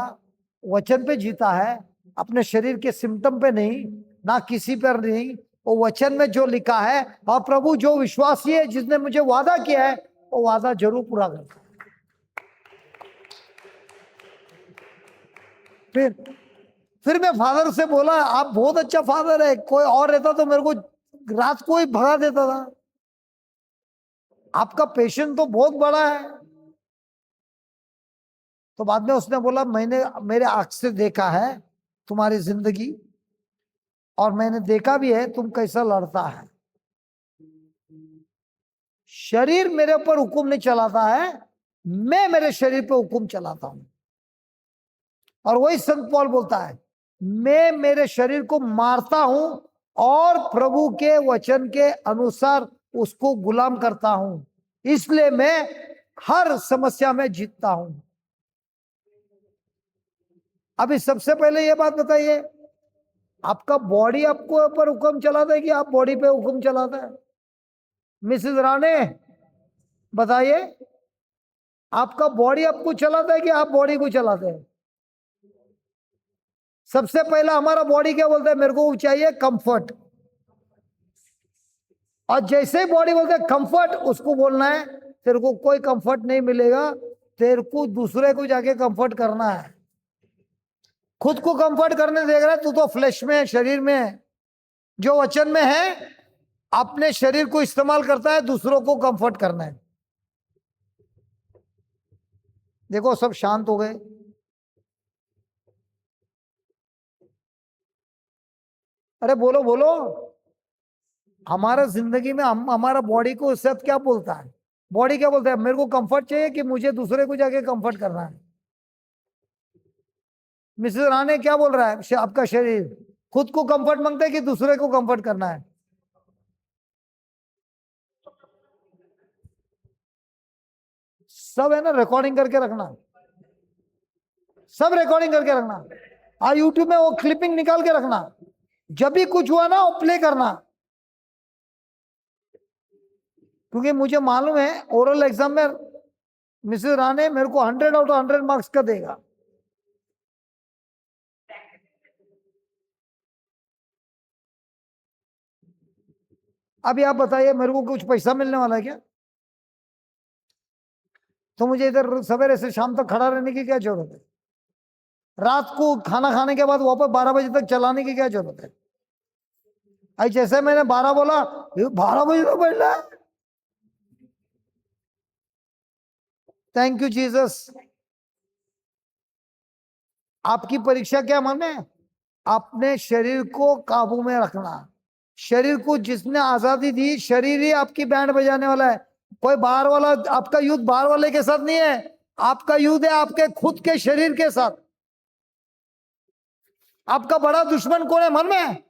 वचन पे जीता है, अपने शरीर के सिम्टम पे नहीं, ना किसी पर नहीं, वो वचन में जो लिखा है। और प्रभु जो विश्वासी है, जिसने मुझे वादा किया है, वो वादा जरूर पूरा करता है। फिर मैं फादर से बोला आप बहुत अच्छा फादर है, कोई और रहता तो मेरे को रात को ही भगा देता था, आपका पेशेंस तो बहुत बड़ा है। तो बाद में उसने बोला मैंने मेरे आंख से देखा है तुम्हारी जिंदगी, और मैंने देखा भी है तुम कैसा लड़ता है। शरीर मेरे ऊपर हुक्म नहीं चलाता है, मैं मेरे शरीर पे हुक्म चलाता हूं। और वही संत पौल बोलता है मैं मेरे शरीर को मारता हूं और प्रभु के वचन के अनुसार उसको गुलाम करता हूं, इसलिए मैं हर समस्या में जीतता हूं। अभी सबसे पहले ये बात बताइए, आपका बॉडी आपको ऊपर हुक्म चलाता है कि आप बॉडी पे हुक्म चलाता है? मिसेस राणे बताइए, आपका बॉडी आपको चलाता है कि आप बॉडी को चलाते हैं? सबसे पहला हमारा बॉडी क्या बोलता है, मेरे को चाहिए कंफर्ट, और जैसे ही बॉडी बोलते है कंफर्ट, उसको बोलना है तेरे को कोई कंफर्ट नहीं मिलेगा, तेरे को दूसरे को जाके कंफर्ट करना है। खुद को कंफर्ट करने देख रहा है तू तो फ्लैश में है, शरीर में है। जो वचन में है अपने शरीर को इस्तेमाल करता है दूसरों को कंफर्ट करना है। देखो सब शांत हो गए। अरे बोलो बोलो, हमारा जिंदगी में हम हमारा बॉडी को सब क्या बोलता है, बॉडी क्या बोलता है, मेरे को कंफर्ट चाहिए कि मुझे दूसरे को जाके कंफर्ट करना है। मिसेस राणे क्या बोल रहा है, आपका शरीर खुद को कंफर्ट मांगता है कि दूसरे को कंफर्ट करना है? सब है ना, रिकॉर्डिंग करके रखना, सब रिकॉर्डिंग करके रखना, और यूट्यूब में वो क्लिपिंग निकाल के रखना, जब भी कुछ हुआ ना वो प्ले करना। क्योंकि मुझे मालूम है ओरल एग्जाम में मिसेस राणे मेरे को 100 आउट ऑफ 100 मार्क्स का देगा। अभी आप बताइए मेरे को कुछ पैसा मिलने वाला है क्या? तो मुझे इधर सवेरे से शाम तक खड़ा रहने की क्या जरूरत है? रात को खाना खाने के बाद वापस 12 बजे तक चलाने की क्या जरूरत है? आई जैसे मैंने 12 बोला, 12 बजे तक बैठ रहा है। Thank you Jesus. आपकी परीक्षा क्या माने, अपने शरीर को काबू में रखना। शरीर को जिसने आजादी दी, शरीर ही आपकी बैंड बजाने वाला है। कोई बाहर वाला, आपका युद्ध बाहर वाले के साथ नहीं है, आपका युद्ध है आपके खुद के शरीर के साथ। आपका बड़ा दुश्मन कौन है मन में?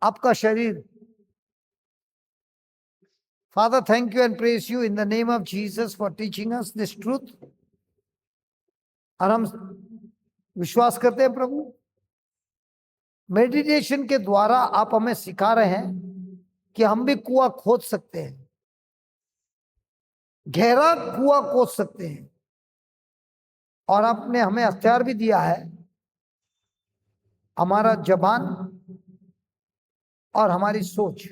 आपका शरीर। Father, thank you and praise you in the name of Jesus for teaching us this truth. और हम विश्वास करते हैं प्रभु, मेडिटेशन के द्वारा आप हमें सिखा रहे हैं कि हम भी कुआं खोद सकते हैं, गहरा कुआं खोद सकते हैं। और आपने हमें हथियार भी दिया है, हमारा जबान और हमारी सोच।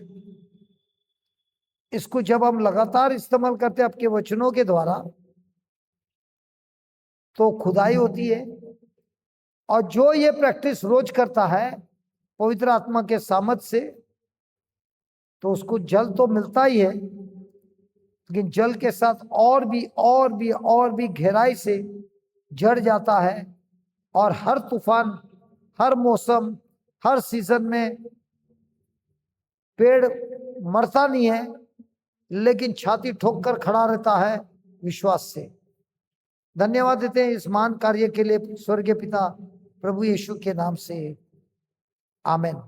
इसको जब हम लगातार इस्तेमाल करते हैं आपके वचनों के द्वारा, तो खुदाई होती है। और जो ये प्रैक्टिस रोज करता है पवित्र आत्मा के सामर्थ्य से, तो उसको जल तो मिलता ही है, लेकिन जल के साथ और भी गहराई से जड़ जाता है। और हर तूफान, हर मौसम, हर सीजन में पेड़ मरता नहीं है, लेकिन छाती ठोक कर खड़ा रहता है विश्वास से। धन्यवाद देते हैं इस महान कार्य के लिए स्वर्गीय पिता प्रभु यीशु के नाम से, आमेन।